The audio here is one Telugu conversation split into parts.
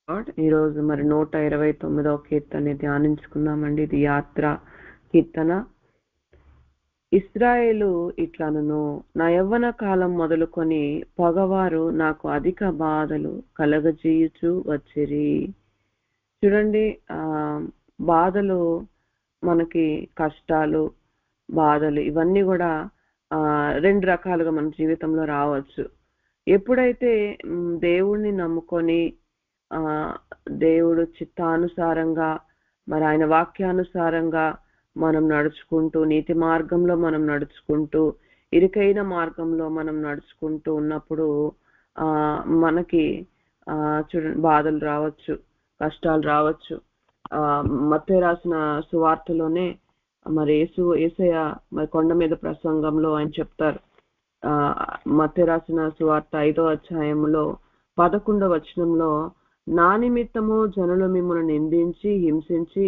ఈరోజు మరి 129వ కీర్తన ధ్యానించుకున్నామండి. ఇది యాత్ర కీర్తన. ఇశ్రాయేలు ఇట్లనును, నా యవ్వన కాలం మొదలుకొని పగవారు నాకు అధిక బాధలు కలగజేయుచు వచ్చిరి. చూడండి, బాధలు, మనకి కష్టాలు, బాధలు ఇవన్నీ కూడా రెండు రకాలుగా మన జీవితంలో రావచ్చు. ఎప్పుడైతే దేవుణ్ణి నమ్ముకొని దేవుడు చిత్తానుసారంగా, మరి ఆయన వాక్యానుసారంగా మనం నడుచుకుంటూ, నీతి మార్గంలో మనం నడుచుకుంటూ, ఇరుకైన మార్గంలో మనం నడుచుకుంటూ ఉన్నప్పుడు మనకి చూడండి బాధలు రావచ్చు, కష్టాలు రావచ్చు. మత్తయి రాసిన సువార్తలోనే మరి యేసయ్య మరి కొండ మీద ప్రసంగంలో ఆయన చెప్తారు. మత్తయి రాసిన సువార్త 5వ అధ్యాయంలో 11వ వచనంలో, నా నిమిత్తము జనులు మిమ్మల్ని నిందించి హింసించి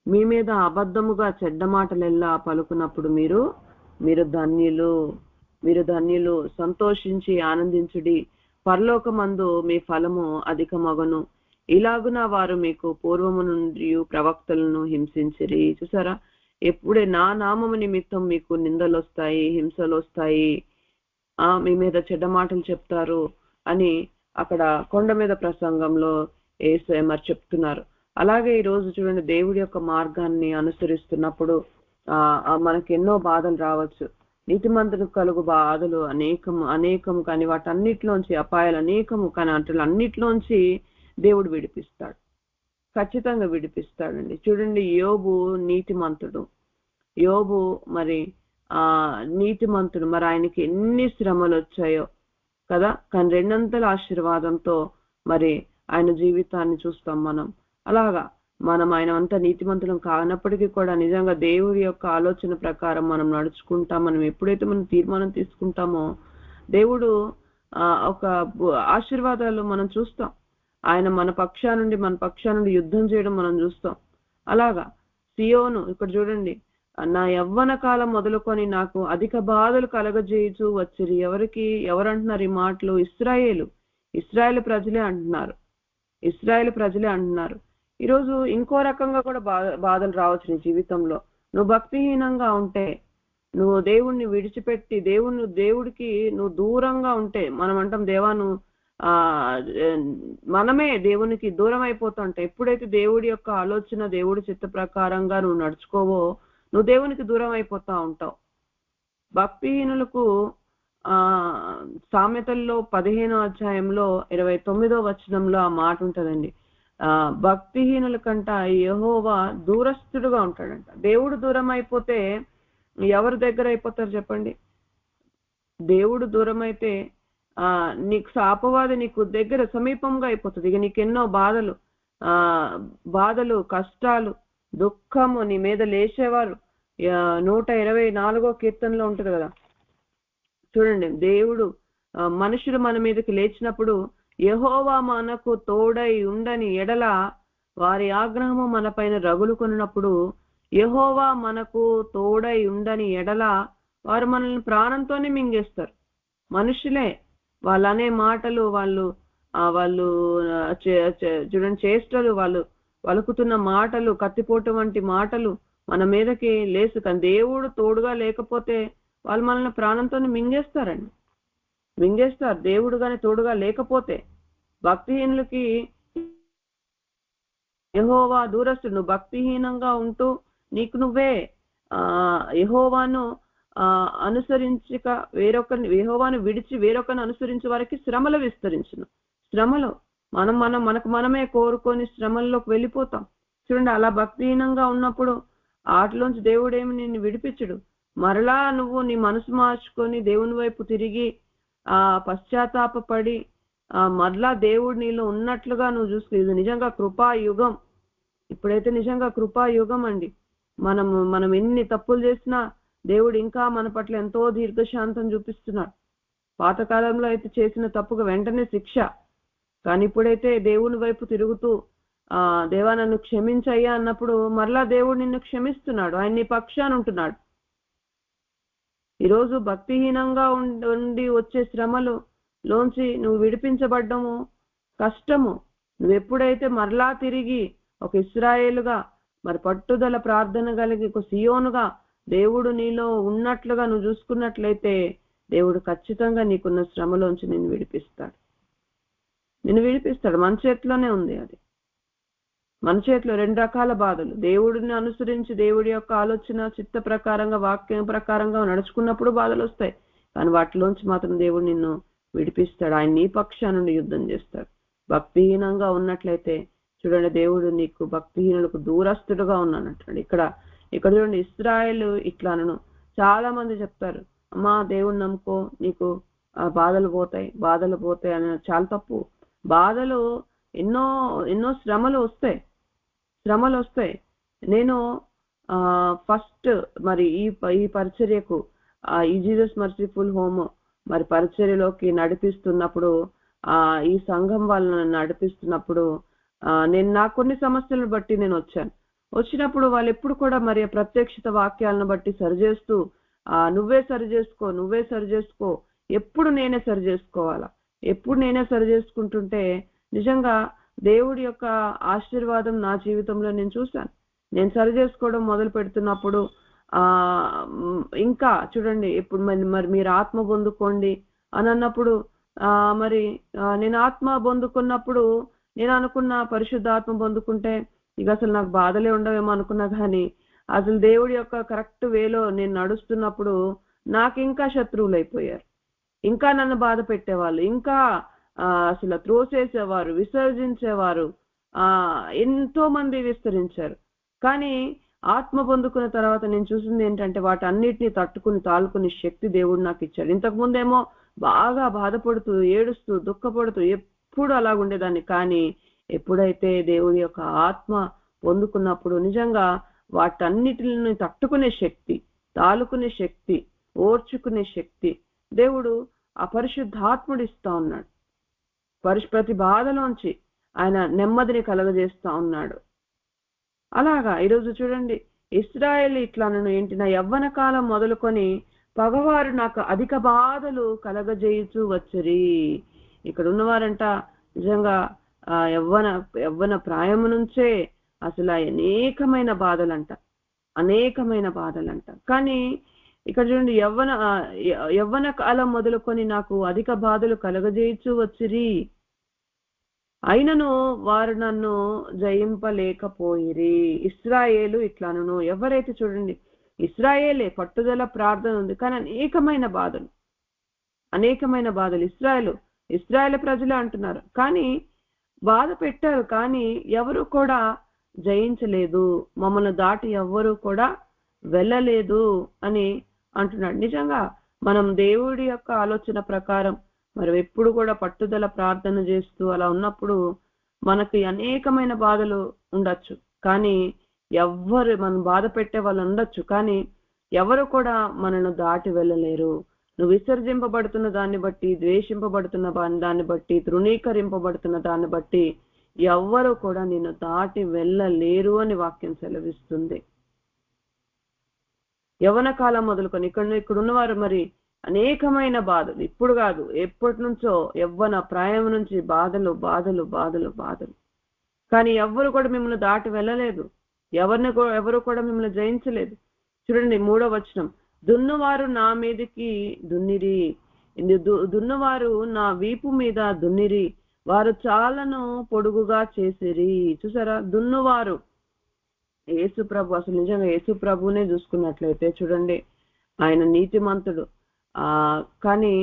మీ మీద అబద్ధముగా చెడ్డ మాటలెల్లా పలుకున్నప్పుడు మీరు ధన్యులు, సంతోషించి ఆనందించుడి, పరలోకమందు మీ ఫలము అధికమగును. ఇలాగున వారు మీకు పూర్వము నుండి ప్రవక్తలను హింసించిరి. చూసారా, ఎప్పుడే నా నామము నిమిత్తం మీకు నిందలు వస్తాయి, హింసలు వస్తాయి, మీ మీద చెడ్డ మాటలు చెప్తారు అని అక్కడ కొండ మీద ప్రసంగంలో యేసయ్య మరి చెప్తున్నారు. అలాగే ఈ రోజు చూడండి, దేవుడి యొక్క మార్గాన్ని అనుసరిస్తున్నప్పుడు మనకి ఎన్నో బాధలు రావచ్చు. నీతిమంతులకు కలుగు బాధలు అనేకము కానీ వాటన్నిటిలోంచి, అపాయాలు అనేకము కానీ అన్నిటిలోంచి దేవుడు విడిపిస్తాడు, ఖచ్చితంగా విడిపిస్తాడండి. చూడండి, యోబు నీతిమంతుడు, మరి నీతిమంతుడు, మరి ఆయనకి ఎన్ని శ్రమలు వచ్చాయో కదా, కానీ రెండంతల ఆశీర్వాదంతో మరి ఆయన జీవితాన్ని చూస్తాం మనం. అలాగా మనం ఆయన అంతా నీతిమంతులం కానప్పటికీ కూడా నిజంగా దేవుడి యొక్క ఆలోచన ప్రకారం మనం నడుచుకుంటాం. మనం ఎప్పుడైతే మనం తీర్మానం తీసుకుంటామో దేవుడు ఒక ఆశీర్వాదాలు మనం చూస్తాం. ఆయన మన పక్షా నుండి యుద్ధం చేయడం మనం చూస్తాం. అలాగా సియోను, ఇక్కడ చూడండి, నా యవ్వన కాలం మొదలుకొని నాకు అధిక బాధలు కలగజేయుచు వచ్చిరి. ఎవరంటున్నారు ఈ మాటలు? ఇశ్రాయేలు ప్రజలే అంటున్నారు. ఈరోజు ఇంకో రకంగా కూడా బాధలు రావచ్చు నీ జీవితంలో. నువ్వు భక్తిహీనంగా ఉంటే, నువ్వు దేవుణ్ణి విడిచిపెట్టి దేవుడికి నువ్వు దూరంగా ఉంటే, మనం అంటాం దేవాను మనమే దేవునికి దూరం అయిపోతుంటే, ఎప్పుడైతే దేవుడి యొక్క ఆలోచన, దేవుడి చిత్త ప్రకారంగా నువ్వు నడుచుకోవో నువ్వు దేవునికి దూరం అయిపోతా ఉంటావు. భక్తిహీనులకు సామెతల్లో 15వ అధ్యాయంలో 29వ వచనంలో ఆ మాట ఉంటదండి. భక్తిహీనుల కంట యెహోవా దూరస్తుడుగా ఉంటాడంట. దేవుడు దూరం అయిపోతే ఎవరి దగ్గర అయిపోతారు చెప్పండి? దేవుడు దూరం అయితే నీకు అపవాది నీకు దగ్గర సమీపంగా అయిపోతుంది. ఇక నీకెన్నో బాధలు, కష్టాలు, దుఃఖము నీ మీద లేచేవారు. 124వ కీర్తనలో ఉంటుంది కదా, చూడండి, దేవుడు మనుషులు మన మీదకి లేచినప్పుడు యెహోవా మనకు తోడై ఉండని ఎడల వారి ఆగ్రహము మన పైన రగులుకొన్నప్పుడు, యెహోవా మనకు తోడై ఉండని ఎడల వారు మనల్ని ప్రాణంతోనే మింగేస్తారు. మనుషులే వాళ్ళనే మాటలు, వాళ్ళు చూడండి చేష్టలు, వాళ్ళు వలుకుతున్న మాటలు, కత్తిపోటు వంటి మాటలు మన మీదకి లేసు. కానీ దేవుడు తోడుగా లేకపోతే వాళ్ళు మనల్ని ప్రాణంతోనే మింగేస్తారు. దేవుడు గాని తోడుగా లేకపోతే. భక్తిహీనులకి యెహోవా దూరస్తుడు. నువ్వు భక్తిహీనంగా ఉంటూ నీకు నువ్వే యెహోవాను అనుసరించక యెహోవాను విడిచి వేరొకరిని అనుసరించే వారికి శ్రమలు విస్తరించును. శ్రమలు మనకు మనమే కోరుకొని శ్రమల్లోకి వెళ్ళిపోతాం. చూడండి, అలా భక్తిహీనంగా ఉన్నప్పుడు వాటిలోంచి దేవుడేమి నిన్ను విడిపించడు. మరలా నువ్వు నీ మనసు మార్చుకొని దేవుని వైపు తిరిగి పశ్చాత్తాపడి మరలా దేవుడు నీలో ఉన్నట్లుగా నువ్వు చూసుకో. ఇది నిజంగా కృపాయుగం. ఇప్పుడైతే నిజంగా కృపాయుగం అండి. మనం ఎన్ని తప్పులు చేసినా దేవుడు ఇంకా మన పట్ల ఎంతో దీర్ఘశాంతం చూపిస్తున్నాడు. పాతకాలంలో అయితే చేసిన తప్పుకు వెంటనే శిక్ష, కానీ ఇప్పుడైతే దేవుని వైపు తిరుగుతూ దేవా నన్ను క్షమించయ్యా అన్నప్పుడు మరలా దేవుడు నిన్ను క్షమిస్తున్నాడు. ఆయన నీ పక్షాన ఉంటున్నాడు. ఈరోజు భక్తిహీనంగా ఉండి వచ్చే శ్రమలు లోంచి నువ్వు విడిపించబడ్డము కష్టము. నువ్వు ఎప్పుడైతే మరలా తిరిగి ఒక ఇశ్రాయేలుగా మరి పట్టుదల ప్రార్థన కలిగి ఒక సియోనుగా దేవుడు నీలో ఉన్నట్లుగా నువ్వు చూసుకున్నట్లయితే దేవుడు ఖచ్చితంగా నీకున్న శ్రమలోంచి నిన్ను విడిపిస్తాడు. మన చేతిలోనే ఉంది అది. మన చేతిలో 2 రకాల బాధలు. దేవుడిని అనుసరించి దేవుడి యొక్క ఆలోచన చిత్త ప్రకారంగా వాక్యం ప్రకారంగా నడుచుకున్నప్పుడు బాధలు వస్తాయి. కానీ వాటిలోంచి మాత్రం దేవుడు నిన్ను విడిపిస్తాడు. ఆయన నీ పక్షాన యుద్ధం చేస్తాడు. భక్తిహీనంగా ఉన్నట్లయితే చూడండి, దేవుడు నీకు భక్తిహీనులకు దూరస్తుడుగా ఉన్నానంటాడు. ఇక్కడ చూడండి, ఇశ్రాయేలు ఇట్లానను చాలా మంది చెప్తారు, అమ్మా దేవుడిని నమ్ముకో నీకు బాధలు పోతాయి అని. చాలా తప్పు. బాధలు ఎన్నో శ్రమలు వస్తాయి. నేను ఫస్ట్ మరి ఈ పరిచర్యకు ఈ జీసస్ మర్సిఫుల్ హోమ్ మరి పరిచర్యలోకి నడిపిస్తున్నప్పుడు, ఈ సంఘం వాళ్ళని నడిపిస్తున్నప్పుడు నేను నా కొన్ని సమస్యలను బట్టి నేను వచ్చినప్పుడు వాళ్ళు ఎప్పుడు కూడా మరి ప్రత్యక్షత వాక్యాలను బట్టి సరిచేస్తూ నువ్వే సరి చేసుకో ఎప్పుడు నేనే సరి చేసుకోవాలా, ఎప్పుడు నేనే సరి చేసుకుంటుంటే నిజంగా దేవుడి యొక్క ఆశీర్వాదం నా జీవితంలో నేను చూశాను. నేను సరి చేసుకోవడం మొదలు పెడుతున్నప్పుడు ఇంకా చూడండి, ఇప్పుడు మరి మీరు ఆత్మ పొందుకోండి అని అన్నప్పుడు మరి నేను ఆత్మ పొందుకున్నప్పుడు నేను అనుకున్న పరిశుద్ధ ఆత్మ పొందుకుంటే ఇక అసలు నాకు బాధలే ఉండవేమో అనుకున్నా. కానీ అసలు దేవుడి యొక్క కరెక్ట్ వేలో నేను నడుస్తున్నప్పుడు నాకు ఇంకా శత్రువులు అయిపోయారు, ఇంకా నన్ను బాధ పెట్టేవాళ్ళు, ఇంకా అసలు త్రోసేసేవారు, విసర్జించేవారు, ఎంతో మంది విస్తరించారు. కానీ ఆత్మ పొందుకున్న తర్వాత నేను చూసింది ఏంటంటే వాటన్నిటిని తాలుకుని శక్తి దేవుడు నాకు ఇచ్చాడు. ఇంతకు ముందేమో బాగా బాధపడుతూ ఏడుస్తూ దుఃఖపడుతూ ఎప్పుడు అలాగుండేదాన్ని. కానీ ఎప్పుడైతే దేవుడి యొక్క ఆత్మ పొందుకున్నప్పుడు నిజంగా వాటన్నిటిని తట్టుకునే శక్తి, తాలుకునే శక్తి, ఓర్చుకునే శక్తి దేవుడు ఆ పరిశుద్ధాత్ముడు ఇస్తా ఉన్నాడు. ప్రతి బాధలోంచి ఆయన నెమ్మదిని కలగజేస్తా ఉన్నాడు. అలాగా ఈరోజు చూడండి, ఇశ్రాయేలు ఇట్లానను ఏంటి, నా యవ్వన కాలం మొదలుకొని పగవారు నాకు అధిక బాధలు కలగజేయుచూ వచ్చరి. ఇక్కడ ఉన్నవారంట నిజంగా యవ్వన ప్రాయము నుంచే అసలు అనేకమైన బాధలంట. కానీ ఇక్కడ చూడండి, యవ్వన కాలం మొదలుకొని నాకు అధిక బాధలు కలగజేయచ్చు వచ్చిరి, అయినను వారు నన్ను జయింపలేకపోయిరి. ఇశ్రాయేలు ఇట్లాను ఎవరైతే చూడండి, ఇశ్రాయేలే పట్టుదల ప్రార్థన ఉంది, కానీ అనేకమైన బాధలు ఇశ్రాయేలు ప్రజలే అంటున్నారు. కానీ బాధ పెట్టారు, కానీ ఎవరు కూడా జయించలేదు, మమ్మల్ని దాటి ఎవ్వరూ కూడా వెళ్ళలేదు అని అంటున్నాడు. నిజంగా మనం దేవుడి యొక్క ఆలోచన ప్రకారం మరి ఎప్పుడు కూడా పట్టుదల ప్రార్థన చేస్తూ అలా ఉన్నప్పుడు మనకి అనేకమైన బాధలు ఉండొచ్చు, కానీ ఎవ్వరు మనం బాధ పెట్టే వాళ్ళు ఉండొచ్చు, కానీ ఎవరు కూడా మనను దాటి వెళ్ళలేరు. నువ్వు విసర్జింపబడుతున్న దాన్ని బట్టి, ద్వేషింపబడుతున్న దాన్ని బట్టి, తృణీకరింపబడుతున్న దాన్ని బట్టి ఎవ్వరు కూడా నిన్ను దాటి వెళ్ళలేరు అని వాక్యం సెలవిస్తుంది. యవ్వన కాలం మొదలుకొని ఇక్కడ ఉన్నవారు మరి అనేకమైన బాధలు, ఇప్పుడు కాదు ఎప్పటి నుంచో యవ్వన ప్రాయం నుంచి బాధలు, కానీ ఎవ్వరు కూడా మిమ్మల్ని దాటి వెళ్ళలేదు, ఎవరు కూడా మిమ్మల్ని జయించలేదు. చూడండి 3వ వచనం, దున్నువారు నా మీదకి దున్నిరి, దున్నువారు నా వీపు మీద దున్నిరి, వారు చాలను పొడుగుగా చేసిరి. చూసారా, దున్నువారు యేసు ప్రభు. అసలు నిజంగా యేసు ప్రభునే చూసుకున్నట్లయితే చూడండి, ఆయన నీతిమంతుడు. కానీ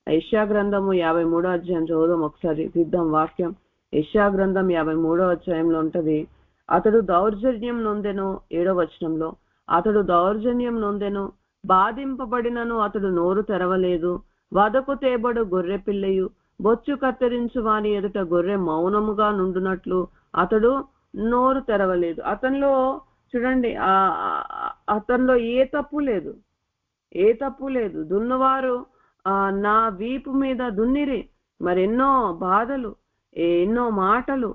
యెషయా గ్రంథము 53వ అధ్యాయం చదువుదాం ఒకసారి, తీద్దాం వాక్యం. యెషయా గ్రంథం 53వ అధ్యాయంలో ఉంటది, అతడు దౌర్జన్యం నొందెను. 7వ వచనంలో, అతడు దౌర్జన్యం నొందెను, బాధింపబడినను అతడు నోరు తెరవలేదు. వదకు తేబడు గొర్రె పిల్లయు, బొచ్చు కత్తిరించు వాని ఎదుట గొర్రె మౌనముగా నుండునట్లు అతడు నోరు తెరవలేదు. అతనిలో చూడండి, అతనిలో ఏ తప్పు లేదు. దున్నవారు నా వీపు మీద దున్నిరి. మరి ఎన్నో బాధలు, ఎన్నో మాటలు.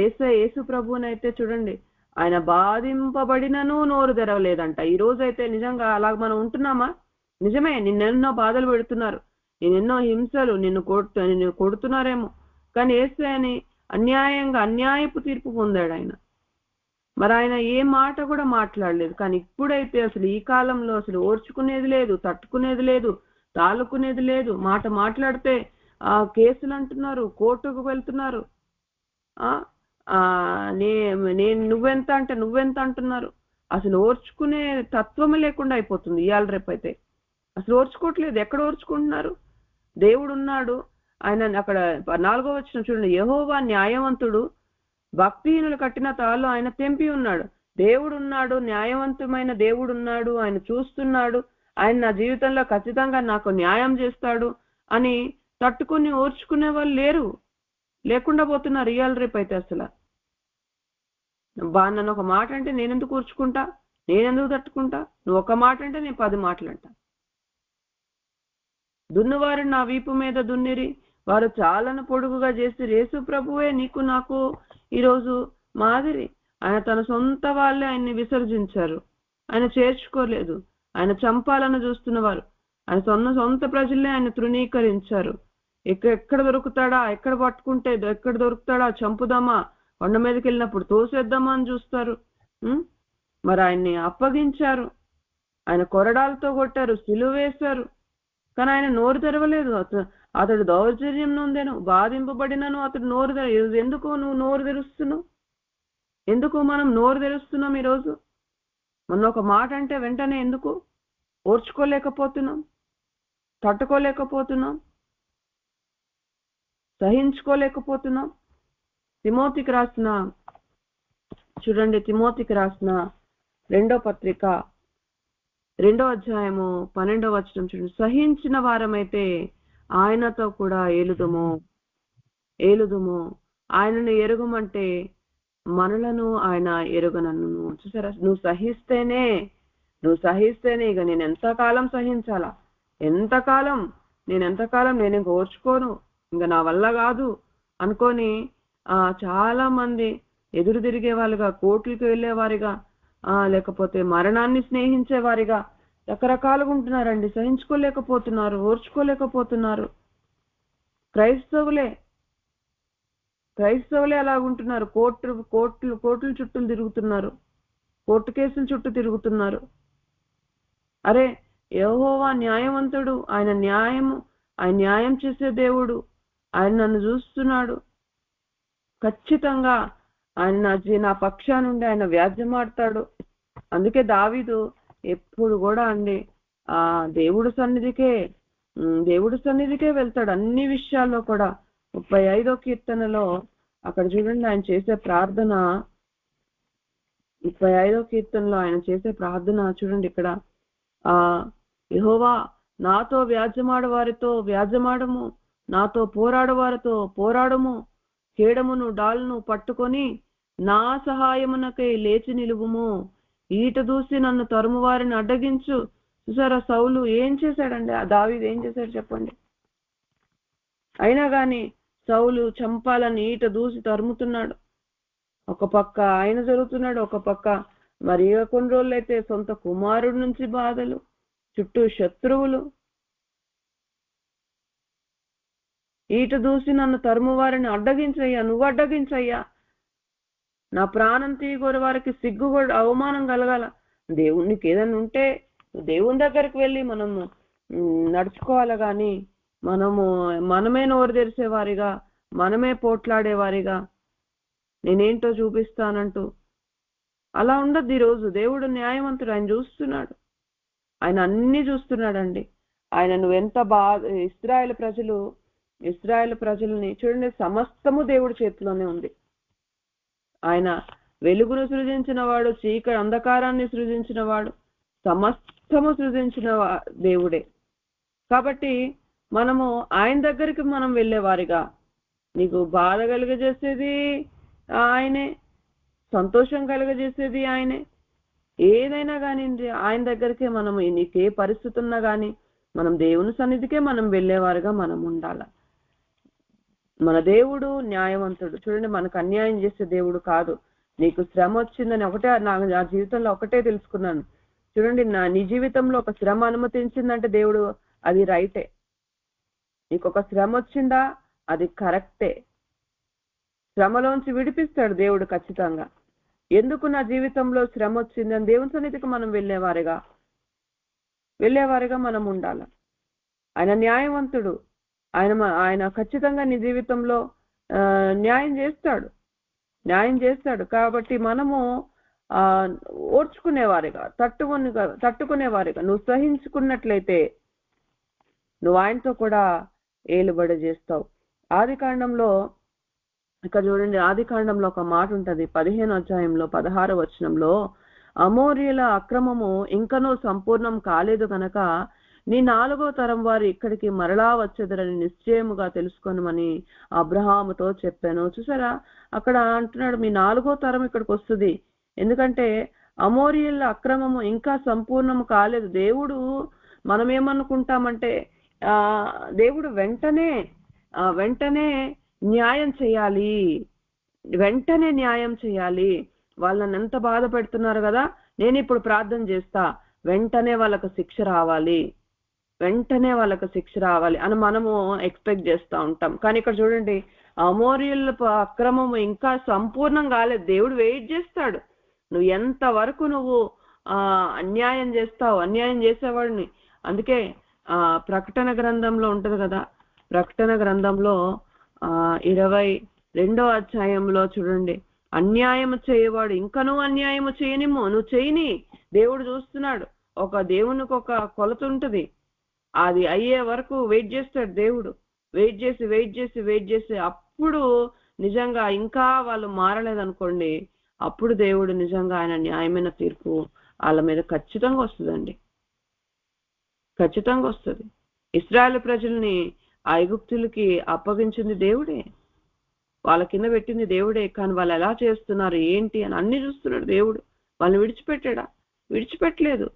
యేసు ప్రభునైతే చూడండి, ఆయన బాధింపబడినను నోరు తెరవలేదంట. ఈ రోజైతే నిజంగా అలాగ మనం ఉంటున్నామా? నిజమే, నిన్నెన్నో బాధలు పెడుతున్నారు, నేనెన్నో హింసలు, నిన్ను కొడుతున్నారేమో, కానీ యేసయ్యని అన్యాయంగా అన్యాయపు తీర్పు పొందాడు ఆయన. మరి ఆయన ఏ మాట కూడా మాట్లాడలేదు. కానీ ఇప్పుడైతే అసలు ఈ కాలంలో అసలు ఓర్చుకునేది లేదు, తట్టుకునేది లేదు, తాళుకునేది లేదు. మాట మాట్లాడితే కేసులు అంటున్నారు, కోర్టుకు వెళ్తున్నారు. నేను నువ్వెంత అంటే నువ్వెంత అంటున్నారు. అసలు ఓర్చుకునే తత్వమే లేకుండా అయిపోతుంది ఇవాళ రేపైతే. అసలు ఓర్చుకోవట్లేదు. ఎక్కడ ఓర్చుకుంటున్నారు? దేవుడు ఉన్నాడు. ఆయన అక్కడ 4వ వచనం చూడండి, యెహోవా న్యాయవంతుడు, భక్తిహీనులు కట్టిన తాళ్ళు ఆయన తెంపి ఉన్నాడు. దేవుడు ఉన్నాడు, న్యాయవంతమైన దేవుడు ఉన్నాడు, ఆయన చూస్తున్నాడు, ఆయన నా జీవితంలో ఖచ్చితంగా నాకు న్యాయం చేస్తాడు అని తట్టుకుని ఓర్చుకునే వాళ్ళు లేకుండా పోతున్నారు ఇవాళ రేపైతే. అసలు నన్ను ఒక మాట అంటే నేనెందుకు ఓర్చుకుంటా, నేనెందుకు తట్టుకుంటా? నువ్వు ఒక మాట అంటే నేను 10 మాటలు అంటా. దున్నువారు నా వీపు మీద దున్నిరి, వారు చాలను పొడుగుగా చేసి, యేసు ప్రభువే నీకు నాకు ఈరోజు మాదిరి. ఆయన తన సొంత వాళ్ళే ఆయన్ని విసర్జించారు, ఆయన చేర్చుకోలేదు. ఆయన చంపాలని చూస్తున్నవారు, ఆయన సొంత ప్రజలే ఆయన తృణీకరించారు. ఎక్కడ దొరుకుతాడా, ఎక్కడ పట్టుకుంటే ఎక్కడ దొరుకుతాడా, చంపుదామా, కొండ మీదకి వెళ్ళినప్పుడు తోసేద్దామా అని చూస్తారు. మరి ఆయన్ని అప్పగించారు, ఆయన కొరడాలతో కొట్టారు, సిలువ వేశారు. కానీ ఆయన నోరు తెరవలేదు. అతడు దౌర్జన్యం నొందెను, బాధింపబడినను అతడు నోరు ఎందుకు నువ్వు నోరు తెరుస్తున్నావు? ఎందుకు మనం నోరు తెరుస్తున్నాం ఈరోజు? మొన్న ఒక మాట అంటే వెంటనే ఎందుకు ఓర్చుకోలేకపోతున్నాం, తట్టుకోలేకపోతున్నాం, సహించుకోలేకపోతున్నాం? తిమోతికి రాసిన చూడండి, తిమోతికి రాసిన 2వ పత్రిక 2వ అధ్యాయము 12వ వచనం చూడండి. సహించిన వారమైతే ఆయనతో కూడా ఏలుదుము, ఆయనను ఎరుగమంటే మనలను ఆయన ఎరుగనన్ను. చూసారా, నువ్వు సహిస్తేనే ఇక నేను ఎంతకాలం సహించాలా, నేను ఎంతకాలం నేను ఇంక ఓర్చుకోను, ఇంకా నా వల్ల కాదు అనుకొని చాలా మంది ఎదురు తిరిగే వాళ్ళుగా, కోర్టులకు వెళ్ళేవారిగా, లేకపోతే మరణాన్ని స్నేహించేవారిగా రకరకాలుగా ఉంటున్నారండి. సహించుకోలేకపోతున్నారు, ఓర్చుకోలేకపోతున్నారు. క్రైస్తవులే అలాగుంటున్నారు. కోర్టుల చుట్టూ తిరుగుతున్నారు, కోర్టు కేసుల చుట్టూ తిరుగుతున్నారు. అరే, యెహోవా న్యాయవంతుడు, ఆయన న్యాయం చేసే దేవుడు, ఆయన నన్ను చూస్తున్నాడు, ఖచ్చితంగా ఆయన నా పక్షానుండి ఆయన వ్యాజ్యమాడతాడు. అందుకే దావీదు ఎప్పుడు కూడా అండి దేవుడి సన్నిధికే వెళ్తాడు అన్ని విషయాల్లో కూడా. 35వ కీర్తనలో అక్కడ చూడండి, ఆయన చేసే ప్రార్థన, 35వ కీర్తనలో ఆయన చేసే ప్రార్థన చూడండి. ఇక్కడ యెహోవా, నాతో వ్యాజ్యమాడు వారితో వ్యాజ్యమాడము, నాతో పోరాడు వారితో పోరాడము, కేడమును డాలును పట్టుకొని నా సహాయమునకై లేచి నిలువుము, ఈట దూసి నన్ను తరుము వారిని అడ్డగించు. చూసారా, సౌలు ఏం చేశాడండి, దావీదు ఏం చేశాడు చెప్పండి? అయినా గాని సౌలు చంపాలని ఈట దూసి తరుముతున్నాడు. ఒక పక్క ఆయన జరుగుతున్నాడు, ఒక పక్క మరి కొన్ని రోజులైతే సొంత కుమారుడి నుంచి బాధలు, చుట్టూ శత్రువులు. ఈట దూసి నన్ను తరుము వారిని అడ్డగించయ్యా, నువ్వు అడ్డగించయ్యా, నా ప్రాణం తీగొర వారికి సిగ్గు కూడా అవమానం కలగాల. దేవునికి ఏదైనా ఉంటే దేవుని దగ్గరికి వెళ్ళి మనము నడుచుకోవాలి. కానీ మనమే నోరు తెరిచేవారిగా, మనమే పోట్లాడేవారిగా, నేనేంటో చూపిస్తానంటూ అలా ఉండద్దు. ఈరోజు దేవుడు న్యాయవంతుడు, ఆయన చూస్తున్నాడు, ఆయన అన్ని చూస్తున్నాడండి. ఆయన నువ్వెంత ఇశ్రాయేలు ప్రజల్ని చూడండి, సమస్తము దేవుడి చేతిలోనే ఉంది. ఆయన వెలుగును సృజించిన వాడు, అంధకారాన్ని సృజించిన వాడు, సమస్తము సృజించిన దేవుడే. కాబట్టి మనము ఆయన దగ్గరికి మనం వెళ్ళేవారిగా, నీకు బాధ కలుగజేసేది ఆయనే, సంతోషం కలుగజేసేది ఆయనే. ఏదైనా కానీ ఆయన దగ్గరికే మనము, నీకే పరిస్థితి ఉన్నా కానీ మనం దేవుని సన్నిధికే మనం వెళ్ళేవారుగా మనం ఉండాల. మన దేవుడు న్యాయవంతుడు. చూడండి, మనకు అన్యాయం చేసే దేవుడు కాదు. నీకు శ్రమ వచ్చిందని నా జీవితంలో ఒకటే తెలుసుకున్నాను. చూడండి, నీ జీవితంలో ఒక శ్రమ అనుమతించిందంటే దేవుడు అది రైటే. నీకు ఒక శ్రమ వచ్చిందా, అది కరెక్టే. శ్రమలోంచి విడిపిస్తాడు దేవుడు ఖచ్చితంగా. ఎందుకు నా జీవితంలో శ్రమ వచ్చిందని దేవుని సన్నిధికి మనం వెళ్ళేవారిగా మనం ఉండాలి. ఆయన న్యాయవంతుడు. ఆయన ఖచ్చితంగా నీ జీవితంలో న్యాయం చేస్తాడు. కాబట్టి మనము ఓర్చుకునేవారిగా, తట్టుకునేవారిగా నువ్వు సహించుకున్నట్లయితే నువ్వు ఆయనతో కూడా ఏలుబడి చేస్తావు. ఆదికాండంలో ఇక్కడ చూడండి, ఆదికాండంలో ఒక మాట ఉంటది, 15వ అధ్యాయంలో 16వ వచనంలో, అమోరీయుల అక్రమము ఇంకనూ సంపూర్ణం కాలేదు కనుక నీ 4వ తరం వారు ఇక్కడికి మరలా వచ్చేదరని నిశ్చయముగా తెలుసుకొనమని అబ్రహాముతో చెప్పాను. చూసారా, అక్కడ అంటున్నాడు మీ 4వ తరం ఇక్కడికి వస్తుంది. ఎందుకంటే అమోరీయుల అక్రమము ఇంకా సంపూర్ణం కాలేదు. దేవుడు మనం ఏమనుకుంటామంటే దేవుడు వెంటనే న్యాయం చేయాలి, వాళ్ళని ఎంత బాధ పెడుతున్నారు కదా, నేను ఇప్పుడు ప్రార్థన చేస్తా, వెంటనే వాళ్ళకు శిక్ష రావాలి అని మనము ఎక్స్పెక్ట్ చేస్తూ ఉంటాం. కానీ ఇక్కడ చూడండి, అమోరీయుల అక్రమము ఇంకా సంపూర్ణం కాలేదు. దేవుడు వెయిట్ చేస్తాడు. నువ్వు ఎంత వరకు నువ్వు అన్యాయం చేసేవాడిని. అందుకే ప్రకటన గ్రంథంలో ఉంటది కదా, ప్రకటన గ్రంథంలో 22వ అధ్యాయంలో చూడండి, అన్యాయము చేయవాడు ఇంకనూ అన్యాయము చేయనిమ్ము, నువ్వు చేయని. దేవుడు చూస్తున్నాడు. దేవునికి ఒక కొలత ఉంటది, అది అయ్యే వరకు వెయిట్ చేస్తాడు దేవుడు. వెయిట్ చేసి అప్పుడు నిజంగా ఇంకా వాళ్ళు మారలేదనుకోండి, అప్పుడు దేవుడు నిజంగా ఆయన న్యాయమైన తీర్పు వాళ్ళ మీద ఖచ్చితంగా వస్తుందండి, ఖచ్చితంగా వస్తుంది. ఇశ్రాయేలు ప్రజల్ని ఐగుప్తులకి అప్పగించింది దేవుడే, వాళ్ళ కింద పెట్టింది దేవుడే. కానీ వాళ్ళు ఎలా చేస్తున్నారు ఏంటి అని అన్ని చూస్తున్నాడు దేవుడు. వాళ్ళని విడిచిపెట్టలేదు.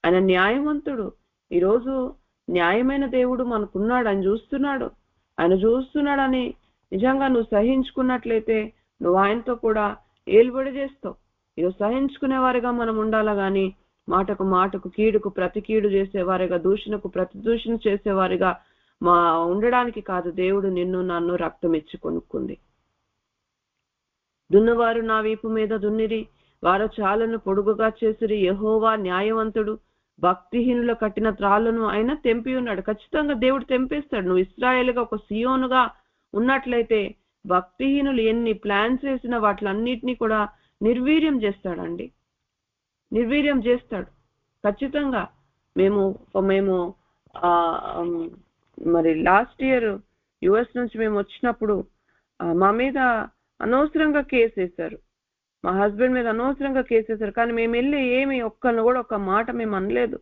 ఆయన న్యాయవంతుడు. ఈరోజు న్యాయమైన దేవుడు మనకున్నాడు, ఆయన చూస్తున్నాడని నిజంగా నువ్వు సహించుకున్నట్లయితే నువ్వు ఆయనతో కూడా ఏలుబడి చేస్తావు. ఈరోజు సహించుకునే వారిగా మనం ఉండాలా గాని మాటకు కీడుకు ప్రతి కీడు చేసేవారిగా, దూషణకు ప్రతి దూషణ చేసేవారిగా ఉండడానికి కాదు. దేవుడు నిన్ను నన్ను రక్తం ఇచ్చి కొనుక్కుంది. దున్నవారు నా వీపు మీద దున్నిరి, వారు చాలను పొడుగుగా చేసిరి. యెహోవా న్యాయవంతుడు, భక్తిహీనులు కట్టిన త్రాళ్లను ఆయన తెంపి ఉన్నాడు. ఖచ్చితంగా దేవుడు తెంపేస్తాడు. నువ్వు ఇశ్రాయేలుగా ఒక సియోనుగా ఉన్నట్లయితే భక్తిహీనులు ఎన్ని ప్లాన్స్ వేసినా వాటిలన్నిటినీ కూడా నిర్వీర్యం చేస్తాడు ఖచ్చితంగా. మేము మరి లాస్ట్ ఇయర్ యుఎస్ నుంచి మేము వచ్చినప్పుడు మా మీద అనవసరంగా కేసు వేశారు, మా హస్బెండ్ మీద అనవసరంగా కేసు వేశారు. కానీ మేము వెళ్ళి ఏమి ఒక్కరిని కూడా ఒక మాట మేము అనలేదు.